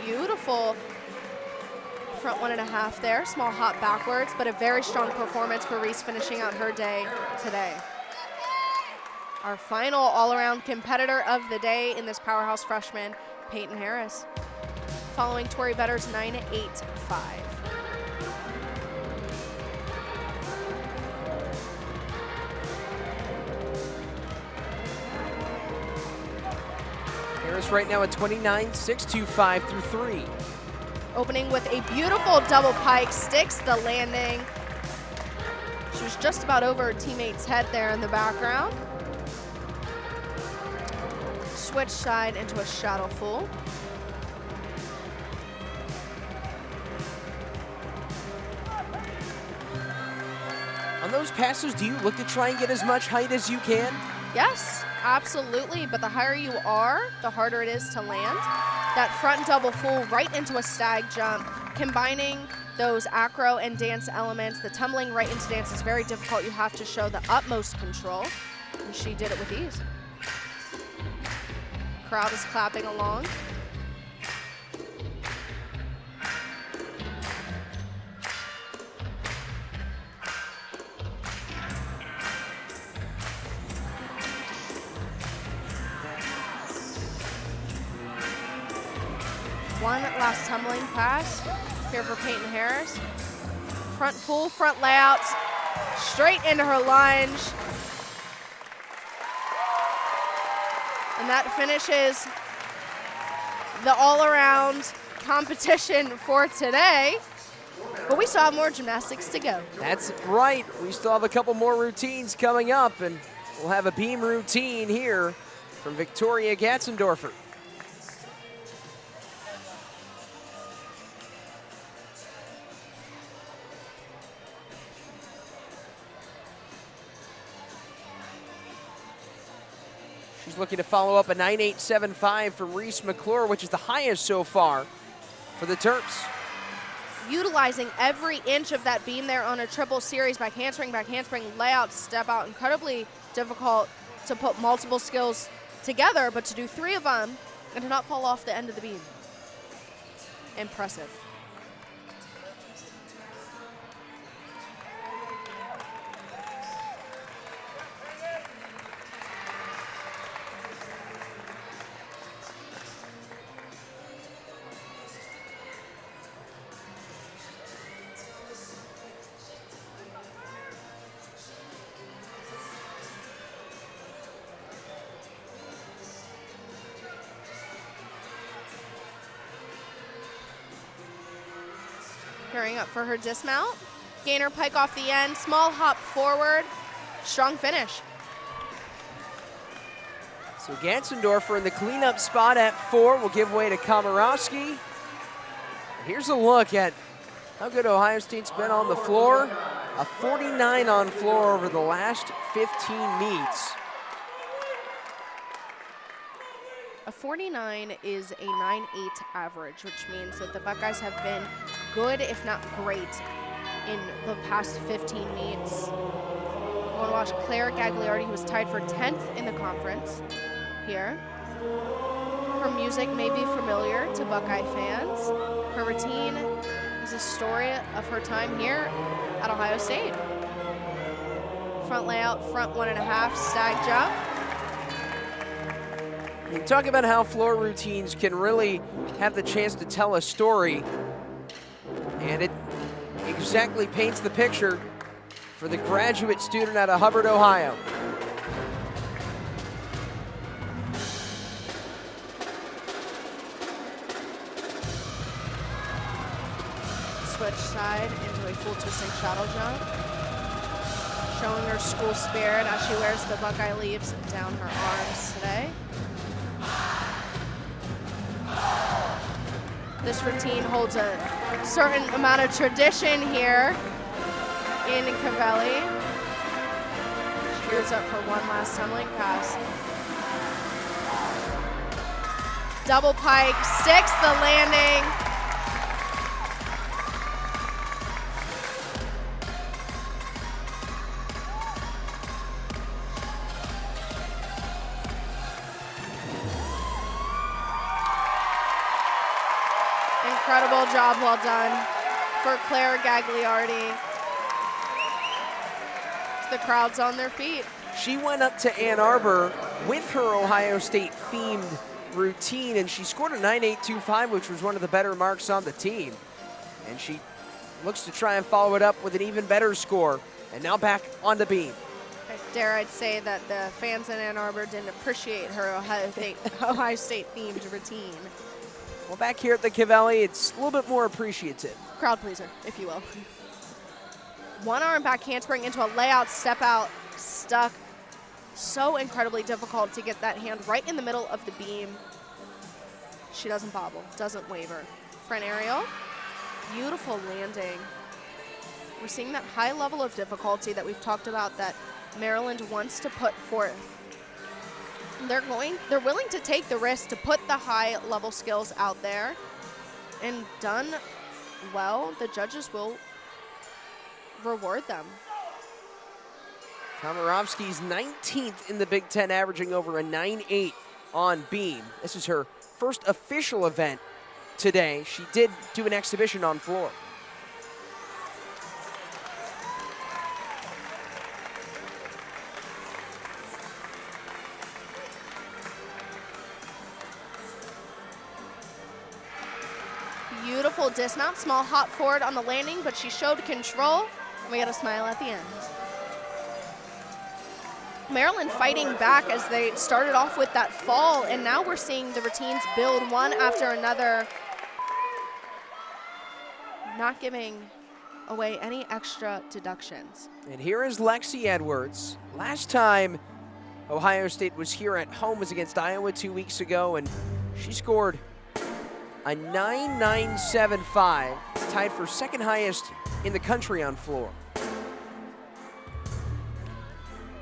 Speaker 1: Beautiful front 1.5 there, small hop backwards, but a very strong performance for Reese finishing out her day today. Our final all-around competitor of the day in this powerhouse freshman, Peyton Harris, following Tori Vetter's 9.85.
Speaker 2: Harris right now at 29.625 through 3.
Speaker 1: Opening with a beautiful double pike, sticks the landing. She was just about over her teammate's head there in the background. Switch side into a shadow full.
Speaker 2: On those passes, do you look to try and get as much height as you can?
Speaker 1: Yes, absolutely, but the higher you are, the harder it is to land. That front double full right into a stag jump, combining those acro and dance elements. The tumbling right into dance is very difficult. You have to show the utmost control, and she did it with ease. Crowd is clapping along. One last tumbling pass here for Peyton Harris. Front full, front layouts, straight into her lunge. And that finishes the all-around competition for today. But we still have more gymnastics to go.
Speaker 2: That's right. We still have a couple more routines coming up, and we'll have a beam routine here from Victoria Gatzendorfer. She's looking to follow up a 9.875 from Reese McClure, which is the highest so far for the Terps.
Speaker 1: Utilizing every inch of that beam there on a triple series, back handspring, layout, step out. Incredibly difficult to put multiple skills together, but to do 3 of them and to not fall off the end of the beam. Impressive. Gearing up for her dismount. Gainer pike off the end, small hop forward, strong finish.
Speaker 2: So Gatzendorfer in the cleanup spot at 4 will give way to Komorowski. Here's a look at how good Ohio State's been on the floor. A 49 on floor over the last 15 meets.
Speaker 1: A 49 is a 9.8 average, which means that the Buckeyes have been good, if not great, in the past 15 meets. I want to watch Claire Gagliardi, who was tied for 10th in the conference here. Her music may be familiar to Buckeye fans. Her routine is a story of her time here at Ohio State. Front layout, front 1.5, stag jump.
Speaker 2: You talk about how floor routines can really have the chance to tell a story, and it exactly paints the picture for the graduate student out of Hubbard, Ohio.
Speaker 1: Switch side into a full twisting shuttle jump. Showing her school spirit as she wears the Buckeye leaves down her arms today. This routine holds a certain amount of tradition here in Covelli. She gears up for one last tumbling pass. Double pike, sticks the landing. Incredible job, well done for Claire Gagliardi. The crowd's on their feet.
Speaker 2: She went up to Ann Arbor with her Ohio State themed routine, and she scored a 9.825, which was one of the better marks on the team. And she looks to try and follow it up with an even better score. And now back on the beam.
Speaker 1: Okay, Dare I say that the fans in Ann Arbor didn't appreciate her Ohio State themed routine.
Speaker 2: Well, back here at the Covelli, it's a little bit more appreciative.
Speaker 1: Crowd pleaser, if you will. One arm back handspring into a layout, step out, stuck. So incredibly difficult to get that hand right in the middle of the beam. She doesn't bobble, doesn't waver. Front aerial, beautiful landing. We're seeing that high level of difficulty that we've talked about that Maryland wants to put forth. They're willing to take the risk to put the high level skills out there, and done well, the judges will reward them.
Speaker 2: Komarovsky's 19th in the Big Ten, averaging over a 9.8 on beam. This is her first official event today. She did do an exhibition on floor.
Speaker 1: Beautiful dismount, small hop forward on the landing, but she showed control, and we got a smile at the end. Maryland fighting back as they started off with that fall, and now we're seeing the routines build one after another, not giving away any extra deductions.
Speaker 2: And here is Lexi Edwards. Last time Ohio State was here at home was against Iowa 2 weeks ago, and she scored a 9.975. It's tied for second highest in the country on floor.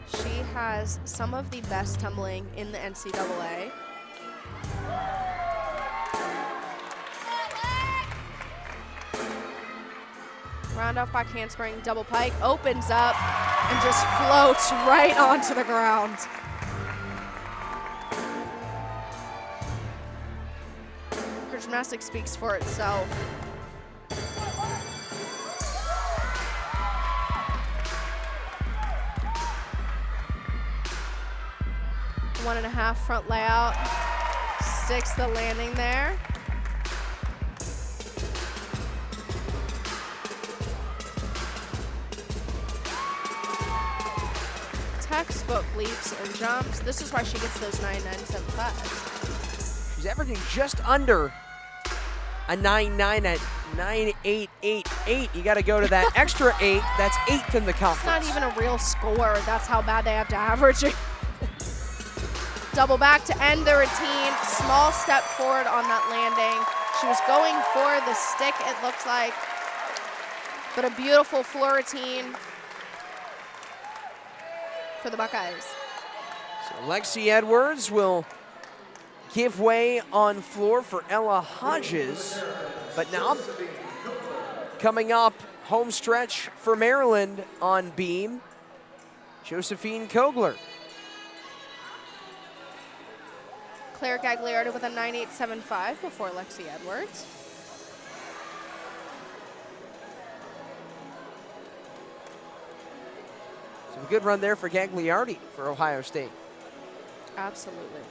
Speaker 1: She has some of the best tumbling in the NCAA. Round off back handspring, double pike, opens up and just floats right onto the ground. Her gymnastics speaks for itself. One and a half front layout, sticks the landing there. Textbook leaps and jumps. This is why she gets those 9.975s.
Speaker 2: She's averaging just under a 9.9 at 9.888. You got to go to that extra 8. That's 8th in the conference.
Speaker 1: It's not even a real score. That's how bad they have to average it. Double back to end the routine. Small step forward on that landing. She was going for the stick, it looks like. But a beautiful floor routine for the Buckeyes.
Speaker 2: So Lexi Edwards will give way on floor for Ella Hodges. But now, coming up, home stretch for Maryland on beam, Josephine Kogler.
Speaker 1: Claire Gagliardi with a 9.875 before Lexi Edwards.
Speaker 2: Some good run there for Gagliardi for Ohio State.
Speaker 1: Absolutely.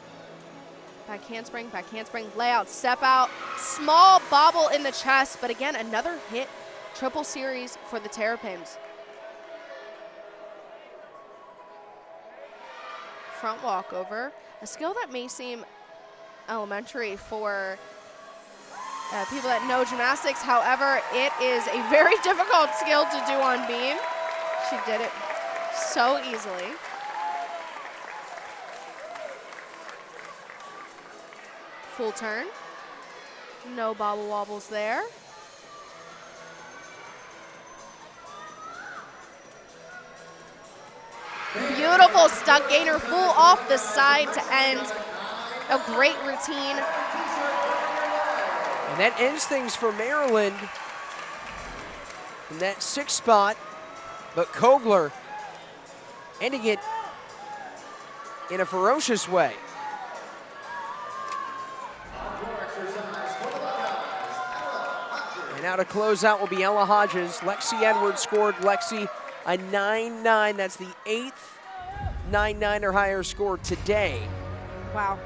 Speaker 1: Back handspring, layout, step out, small bobble in the chest, but again, another hit, triple series for the Terrapins. Front walkover, a skill that may seem elementary for people that know gymnastics. However, it is a very difficult skill to do on beam. She did it so easily. Full turn. No bobble wobbles there. Beautiful stuck gainer, full off the side to end. A great routine.
Speaker 2: And that ends things for Maryland in that 6th spot, but Kogler ending it in a ferocious way. And now to close out will be Ella Hodges. Lexi Edwards scored Lexi a 9.9. That's the 8th 9.9 or higher score today.
Speaker 1: Wow.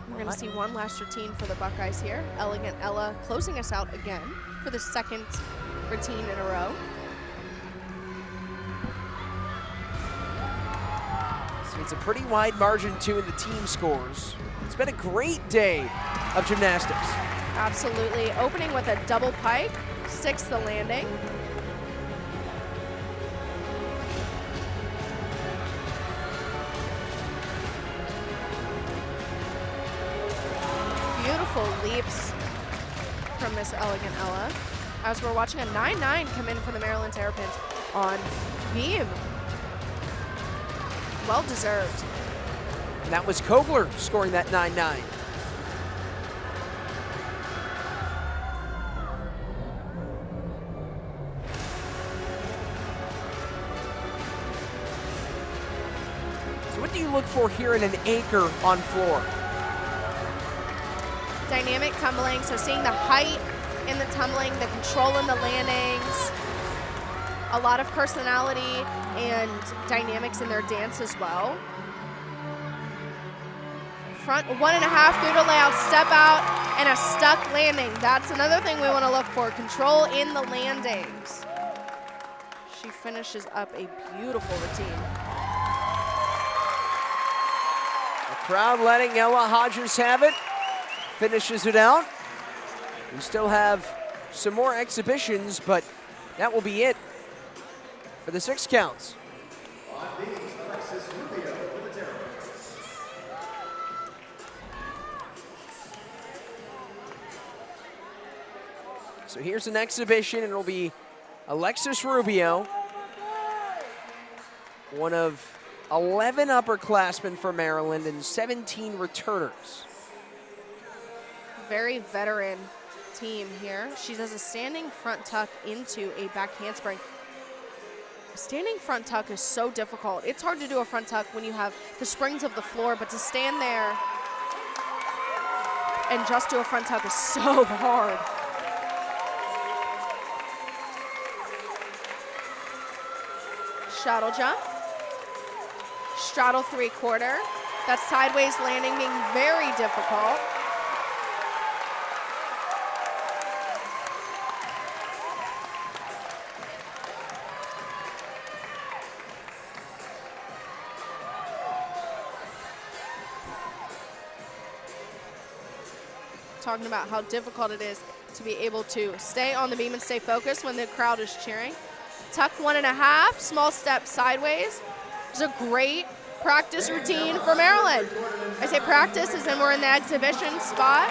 Speaker 1: We're going to see one last routine for the Buckeyes here. Elegant Ella closing us out again for the 2nd routine in a row.
Speaker 2: It's a pretty wide margin, too, in the team scores. It's been a great day of gymnastics.
Speaker 1: Absolutely. Opening with a double pike, sticks the landing. Beautiful leaps from Miss Elegant Ella, as we're watching a 9-9 come in for the Maryland Terrapins on beam. Well deserved.
Speaker 2: And that was Kogler scoring that 9-9. So what do you look for here in an anchor on floor?
Speaker 1: Dynamic tumbling, so seeing the height in the tumbling, the control in the landings, a lot of personality and dynamics in their dance as well. Front 1.5 through to layout, step out, and a stuck landing. That's another thing we want to look for, control in the landings. She finishes up a beautiful routine.
Speaker 2: The crowd letting Ella Hodges have it. Finishes it out. We still have some more exhibitions, but that will be it for the 6 counts. So here's an exhibition, and it'll be Alexis Rubio, one of 11 upperclassmen for Maryland and 17 returners.
Speaker 1: Very veteran team here. She does a standing front tuck into a back handspring. A standing front tuck is so difficult. It's hard to do a front tuck when you have the springs of the floor, but to stand there and just do a front tuck is so hard. Straddle jump. Straddle 3/4. That sideways landing being very difficult. Talking about how difficult it is to be able to stay on the beam and stay focused when the crowd is cheering. Tuck 1.5, small step sideways. It's a great practice routine for Maryland. I say practice as in we're in the exhibition spot.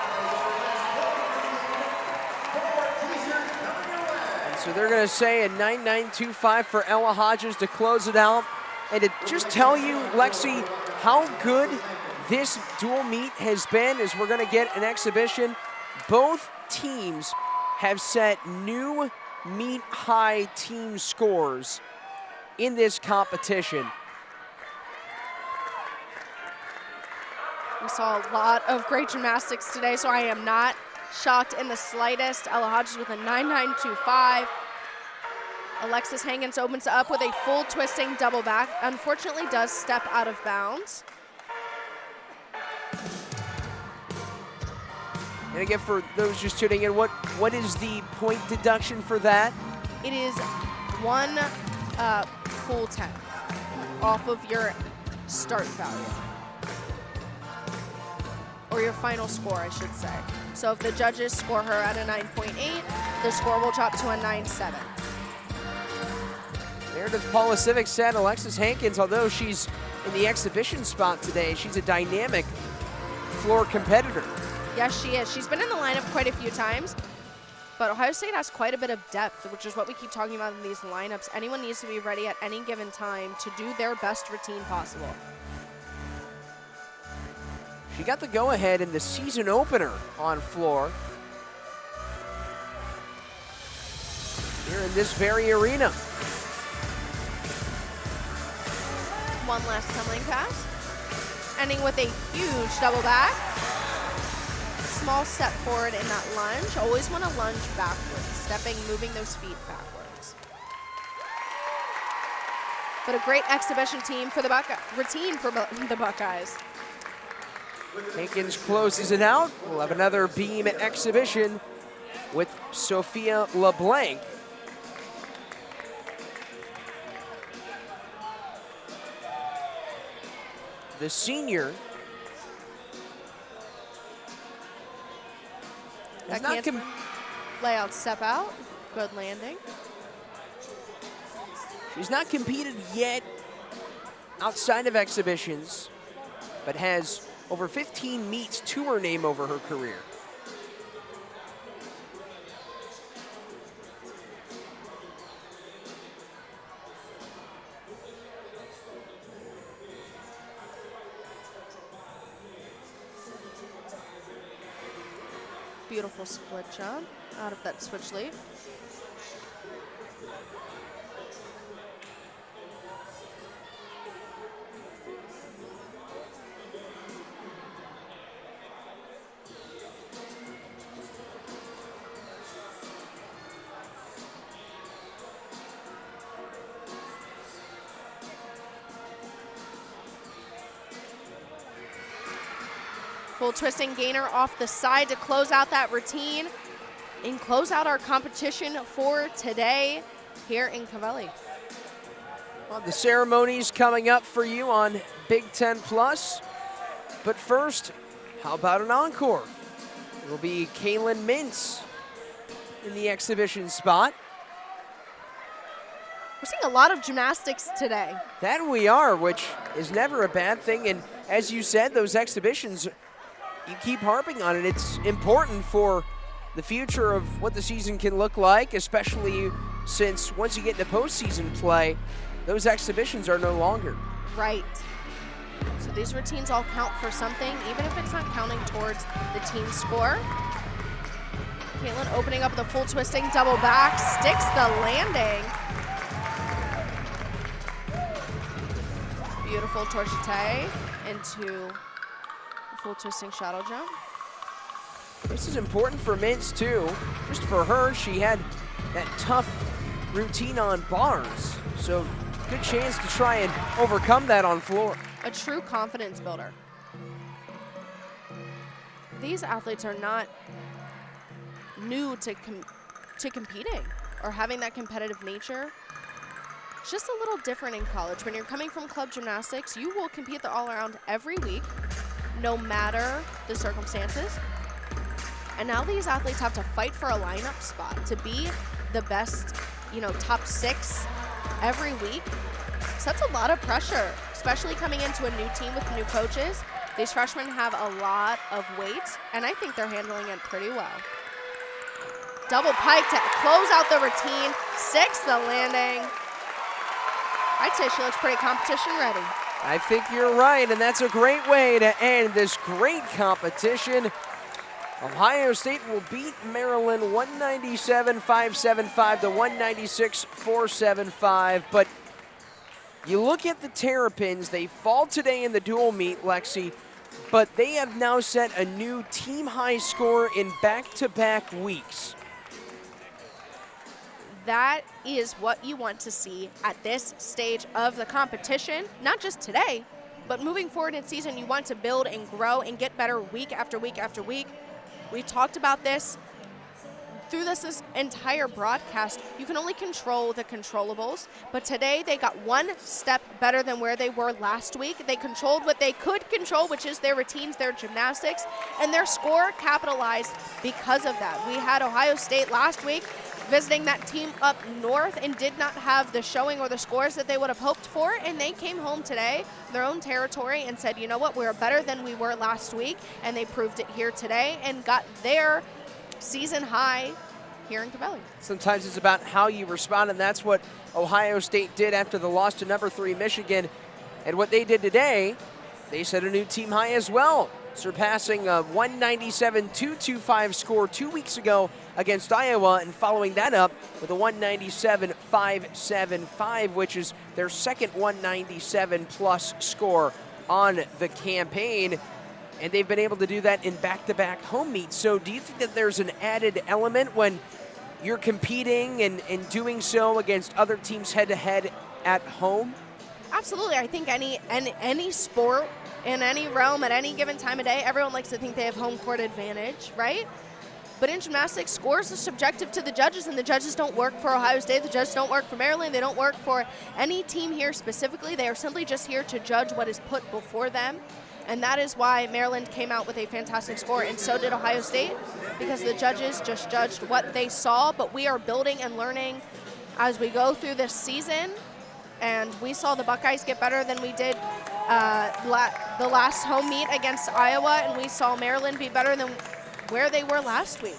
Speaker 2: And so they're gonna say a 9.925 for Ella Hodges to close it out. And to just tell you, Lexi, how good this dual meet has been is we're gonna get an exhibition. Both teams have set new meet high team scores in this competition.
Speaker 1: We saw a lot of great gymnastics today, so I am not shocked in the slightest. Ella Hodges with a 9.925. Alexis Hankins opens up with a full twisting double back. Unfortunately does step out of bounds.
Speaker 2: And again, for those just tuning in, what is the point deduction for that?
Speaker 1: It is 1 full 10 off of your start value. Or your final score, I should say. So if the judges score her at a 9.8, the score will drop to a 9.7.
Speaker 2: Meredith Polisiewicz said Alexis Hankins, although she's in the exhibition spot today, she's a dynamic floor competitor.
Speaker 1: Yes, she is. She's been in the lineup quite a few times, but Ohio State has quite a bit of depth, which is what we keep talking about in these lineups. Anyone needs to be ready at any given time to do their best routine possible.
Speaker 2: She got the go-ahead in the season opener on floor here in this very arena.
Speaker 1: One last tumbling pass, ending with a huge double back. Small step forward in that lunge. Always want to lunge backwards, stepping, moving those feet backwards. But a great exhibition team for the routine for the Buckeyes.
Speaker 2: Hankins closes it out. We'll have another beam exhibition with Sophia LeBlanc. the senior.
Speaker 1: That can't lay out, step out. Good landing.
Speaker 2: She's not competed yet outside of exhibitions, but has over 15 meets to her name over her career.
Speaker 1: Beautiful split jump out of that switch leap. Full twisting gainer off the side to close out that routine and close out our competition for today here in Covelli.
Speaker 2: Well, the ceremony's coming up for you on Big Ten Plus. But first, how about an encore? It'll be Kaylin Mintz in the exhibition spot.
Speaker 1: We're seeing a lot of gymnastics today.
Speaker 2: That we are, which is never a bad thing. And as you said, those exhibitions, you keep harping on it. It's important for the future of what the season can look like, especially since once you get into postseason play, those exhibitions are no longer.
Speaker 1: Right. So these routines all count for something, even if it's not counting towards the team score. Caitlin opening up the full twisting double back, sticks the landing. Beautiful torchete into full twisting shuttle jump.
Speaker 2: This is important for Mintz too. Just for her, she had that tough routine on bars. So good chance to try and overcome that on floor.
Speaker 1: A true confidence builder. These athletes are not new to competing or having that competitive nature. It's just a little different in college. When you're coming from club gymnastics, you will compete the all-around every week, no matter the circumstances. And now these athletes have to fight for a lineup spot to be the best, top 6 every week. So that's a lot of pressure, especially coming into a new team with new coaches. These freshmen have a lot of weight, and I think they're handling it pretty well. Double pike to close out the routine, sticks the landing. I'd say she looks pretty competition ready.
Speaker 2: I think you're right, and that's a great way to end this great competition. Ohio State will beat Maryland 197-575 to 196-475. But you look at the Terrapins, they fall today in the dual meet, Lexi, but they have now set a new team high score in back-to-back weeks.
Speaker 1: That is what you want to see at this stage of the competition, not just today, but moving forward in season. You want to build and grow and get better week after week after week. We talked about this through this entire broadcast. You can only control the controllables, but today they got one step better than where they were last week. They controlled what they could control, which is their routines, their gymnastics, and their score capitalized because of that. We had Ohio State last week visiting that team up north and did not have the showing or the scores that they would have hoped for, and they came home today in their own territory and said, you know what, we're better than we were last week, and they proved it here today and got their season high here in Covelli.
Speaker 2: Sometimes it's about how you respond, and that's what Ohio State did after the loss to number 3 Michigan. And what they did today, they set a new team high as well, surpassing a 197-225 score 2 weeks ago against Iowa, and following that up with a 197-575, which is their second 197-plus score on the campaign. And they've been able to do that in back-to-back home meets. So do you think that there's an added element when you're competing and doing so against other teams head-to-head at home?
Speaker 1: Absolutely. I think any sport in any realm at any given time of day, everyone likes to think they have home court advantage, right? But in gymnastics, scores are subjective to the judges, and the judges don't work for Ohio State. The judges don't work for Maryland. They don't work for any team here specifically. They are simply just here to judge what is put before them. And that is why Maryland came out with a fantastic score, and so did Ohio State, because the judges just judged what they saw. But we are building and learning as we go through this season, and we saw the Buckeyes get better than we did the last home meet against Iowa, and we saw Maryland be better than where they were last week.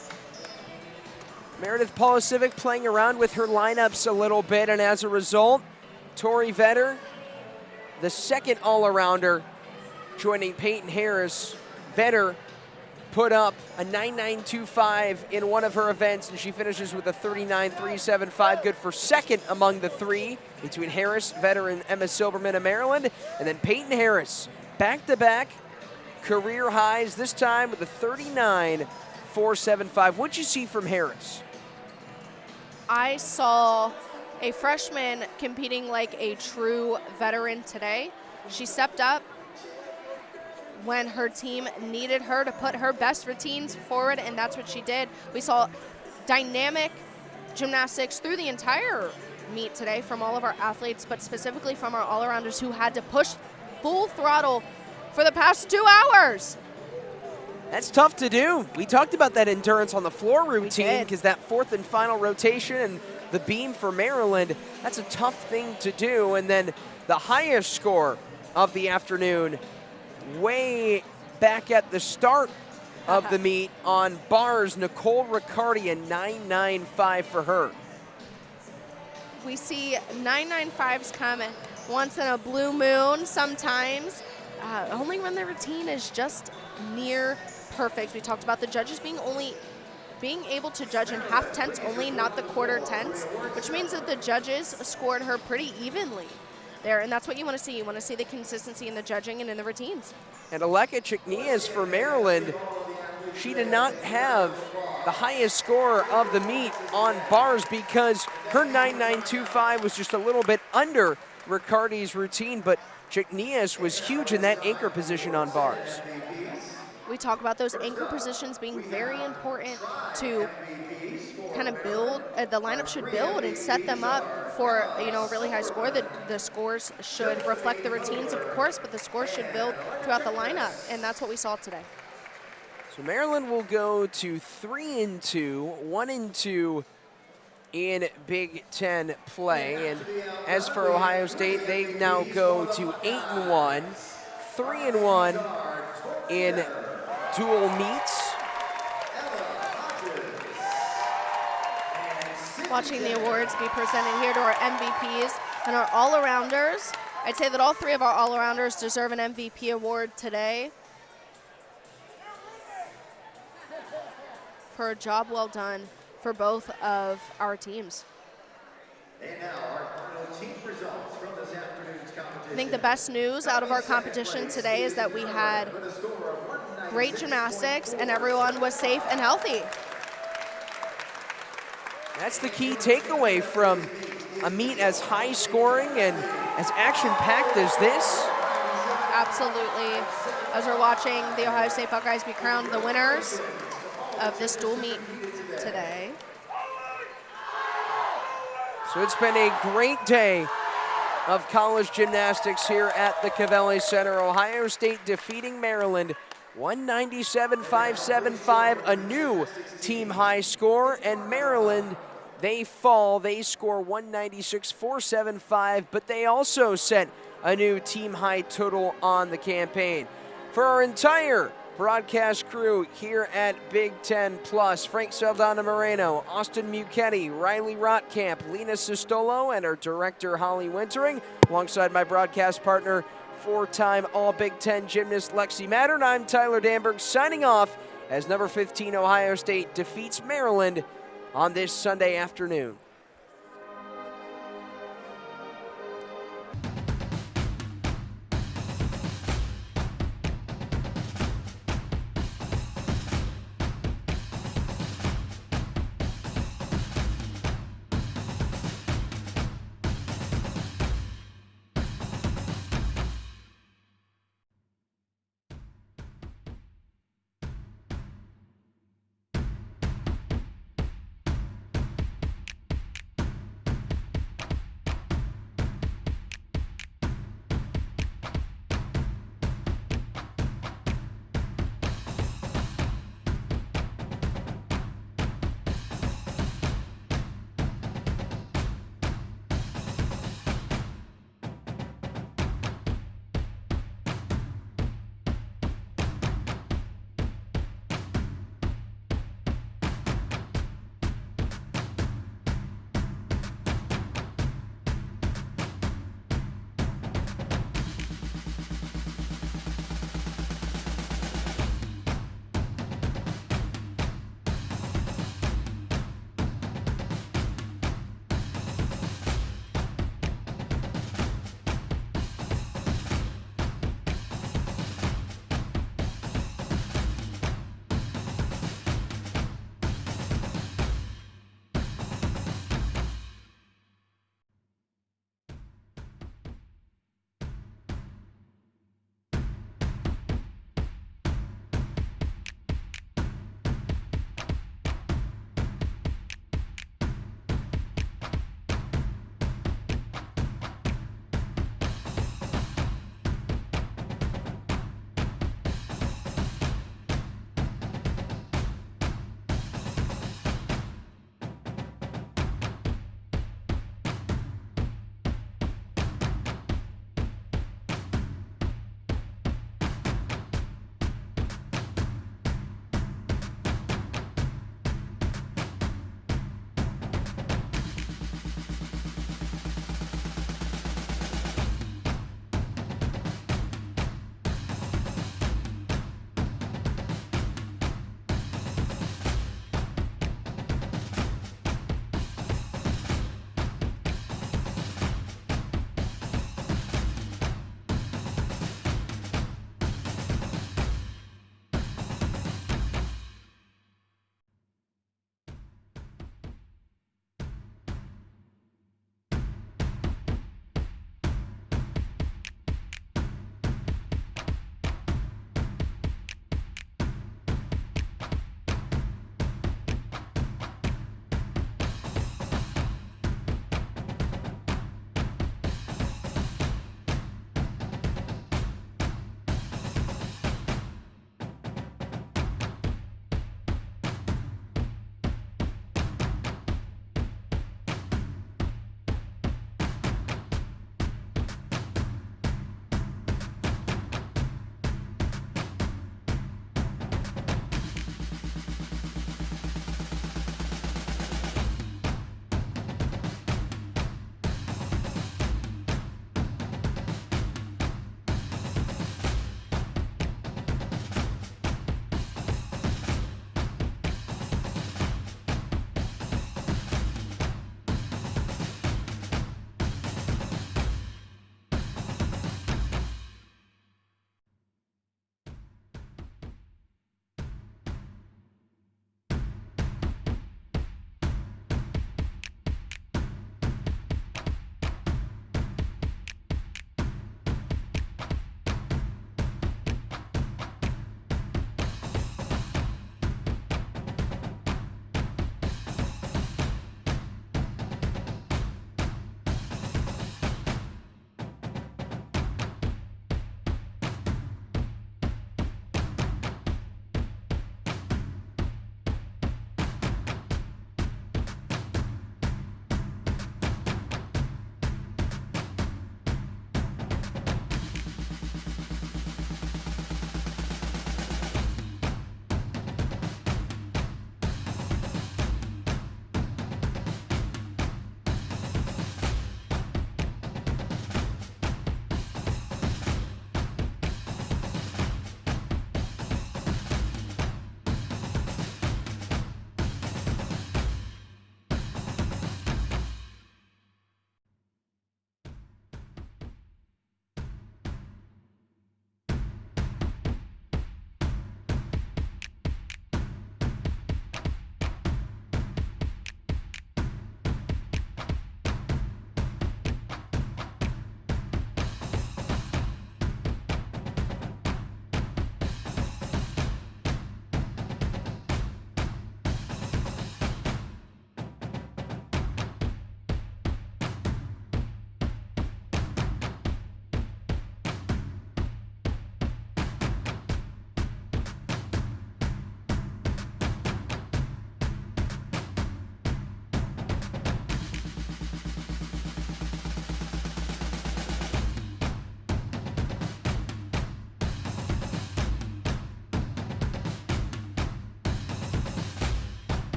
Speaker 2: Meredith Polisiewicz playing around with her lineups a little bit, and as a result, Tori Vetter, the second all-arounder, joining Peyton Harris. Vetter put up a 9.925 in one of her events, and she finishes with a 39.375, good for second among the three between Harris, Vetter, and Emma Silberman of Maryland. And then Peyton Harris, back-to-back career highs, this time with a 39.475. What'd you see from Harris?
Speaker 1: I saw a freshman competing like a true veteran today. She stepped up when her team needed her to put her best routines forward, and that's what she did. We saw dynamic gymnastics through the entire meet today from all of our athletes, but specifically from our all-arounders who had to push full throttle for the past 2 hours.
Speaker 2: That's tough to do. We talked about that endurance on the floor routine, because that fourth and final rotation and the beam for Maryland, that's a tough thing to do. And then the highest score of the afternoon, way back at the start of the meet on bars, Nicole Riccardi, a 9.95 for her.
Speaker 1: We see 9.95s come once in a blue moon sometimes, only when the routine is just near perfect. We talked about the judges being able to judge in half tenths only, not the quarter tenths, which means that the judges scored her pretty evenly there, and that's what you want to see. You want to see the consistency in the judging and in the routines. And
Speaker 2: Aleka Chiknias for Maryland, she did not have the highest score of the meet on bars because her 9.925 was just a little bit under Riccardi's routine, but Chiknias was huge in that anchor position on bars.
Speaker 1: We talk about those anchor positions being very important to kind of build. The lineup should build and set them up for a really high score. The scores should reflect the routines, of course, but the scores should build throughout the lineup, and that's what we saw today.
Speaker 2: So Maryland will go to 3-2, 1-2 in Big Ten play, and as for Ohio State, they now go to 8-1, 3-1 in dual meets.
Speaker 1: Watching the awards be presented here to our MVPs and our all-arounders. I'd say that all three of our all-arounders deserve an MVP award today for a job well done for both of our teams.
Speaker 3: And now our final team results from this afternoon's competition.
Speaker 1: I think the best news out of our competition today is that we had great gymnastics and everyone was safe and healthy.
Speaker 2: That's the key takeaway from a meet as high scoring and as action-packed as this.
Speaker 1: Absolutely. As we're watching the Ohio State Buckeyes be crowned the winners of this dual meet today.
Speaker 2: So it's been a great day of college gymnastics here at the Covelli Center. Ohio State defeating Maryland 197.575, a new team high score, and Maryland, they fall. They score 196.475, but they also set a new team high total on the campaign. For our entire broadcast crew here at Big Ten Plus, Frank Saldana Moreno, Austin Muchetti, Riley Rotkamp, Lena Sistolo, and our director Holly Wintering, alongside my broadcast partner, four-time All-Big Ten gymnast Lexi Mattern. I'm Tyler Danberg signing off as number 15 Ohio State defeats Maryland on this Sunday afternoon.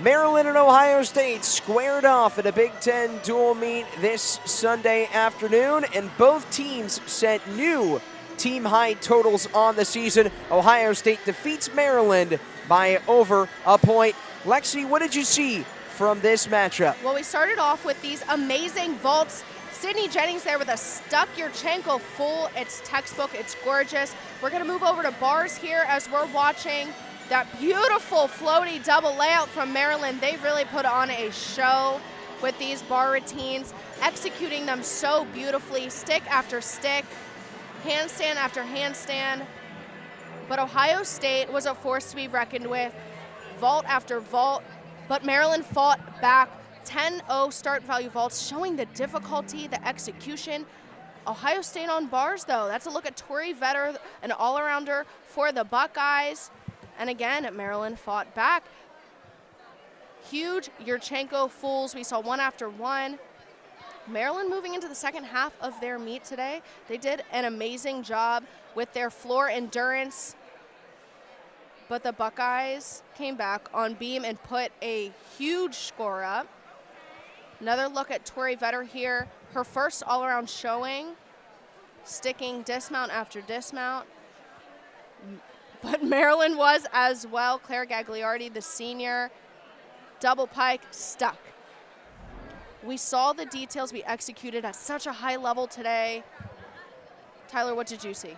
Speaker 2: Maryland and Ohio State squared off at a Big Ten dual meet this Sunday afternoon, and both teams set new team high totals on the season. Ohio State defeats Maryland by over a point. Lexi, what did you see from this matchup?
Speaker 1: Well, we started off with these amazing vaults. Sydney Jennings there with a stuck Yurchenko full. It's textbook, it's gorgeous. We're gonna move over to bars here as we're watching that beautiful floaty double layout from Maryland. They really put on a show with these bar routines, executing them so beautifully, stick after stick, handstand after handstand. But Ohio State was a force to be reckoned with, vault after vault, but Maryland fought back. 10-0 start value vaults, showing the difficulty, the execution. Ohio State on bars, though. That's a look at Tori Vetter, an all-arounder for the Buckeyes. And again, Maryland fought back. Huge Yurchenko fulls. We saw one after one. Maryland moving into the second half of their meet today. They did an amazing job with their floor endurance. But the Buckeyes came back on beam and put a huge score up. Another look at Tori Vetter here. Her first all-around showing, sticking dismount after dismount. But Maryland was as well. Claire Gagliardi, the senior, double pike, stuck. We saw the details be executed at such a high level today. Tyler, what did you see?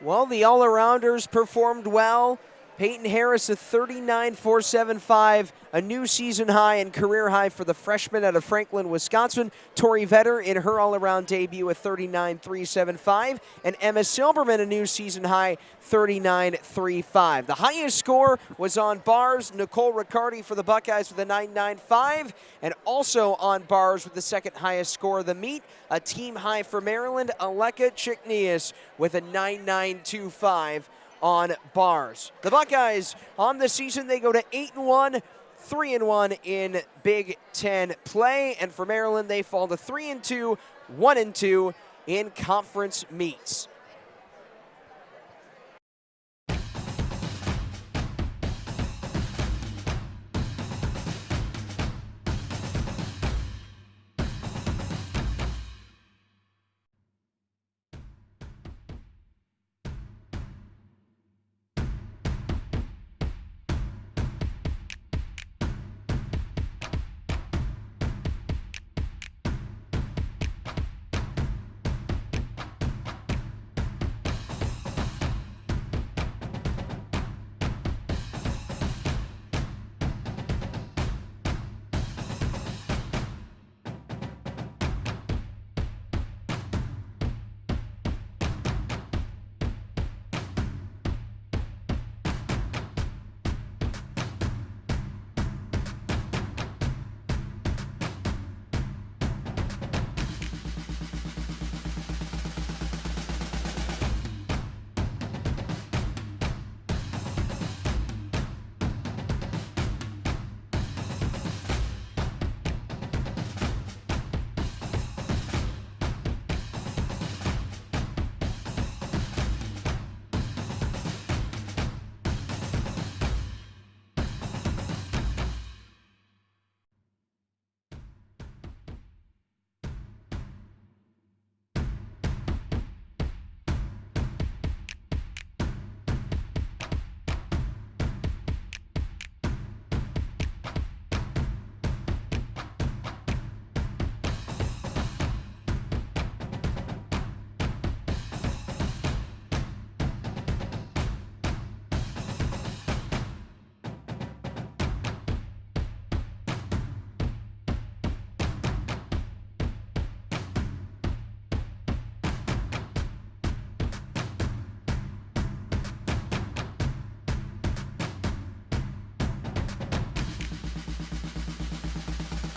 Speaker 2: Well, the all-arounders performed well. Peyton Harris, a 39.475, a new season high and career high for the freshman out of Franklin, Wisconsin. Tori Vetter in her all-around debut, a 39.375, and Emma Silberman, a new season high, 39.35. The highest score was on bars. Nicole Riccardi for the Buckeyes with a 9.95, and also on bars with the second highest score of the meet, a team high for Maryland, Aleka Chiknius with a 9.925. On bars. The Buckeyes on the season, they go to 8-1, 3-1 in Big Ten play, and for Maryland, they fall to 3-2, 1-2 in conference meets.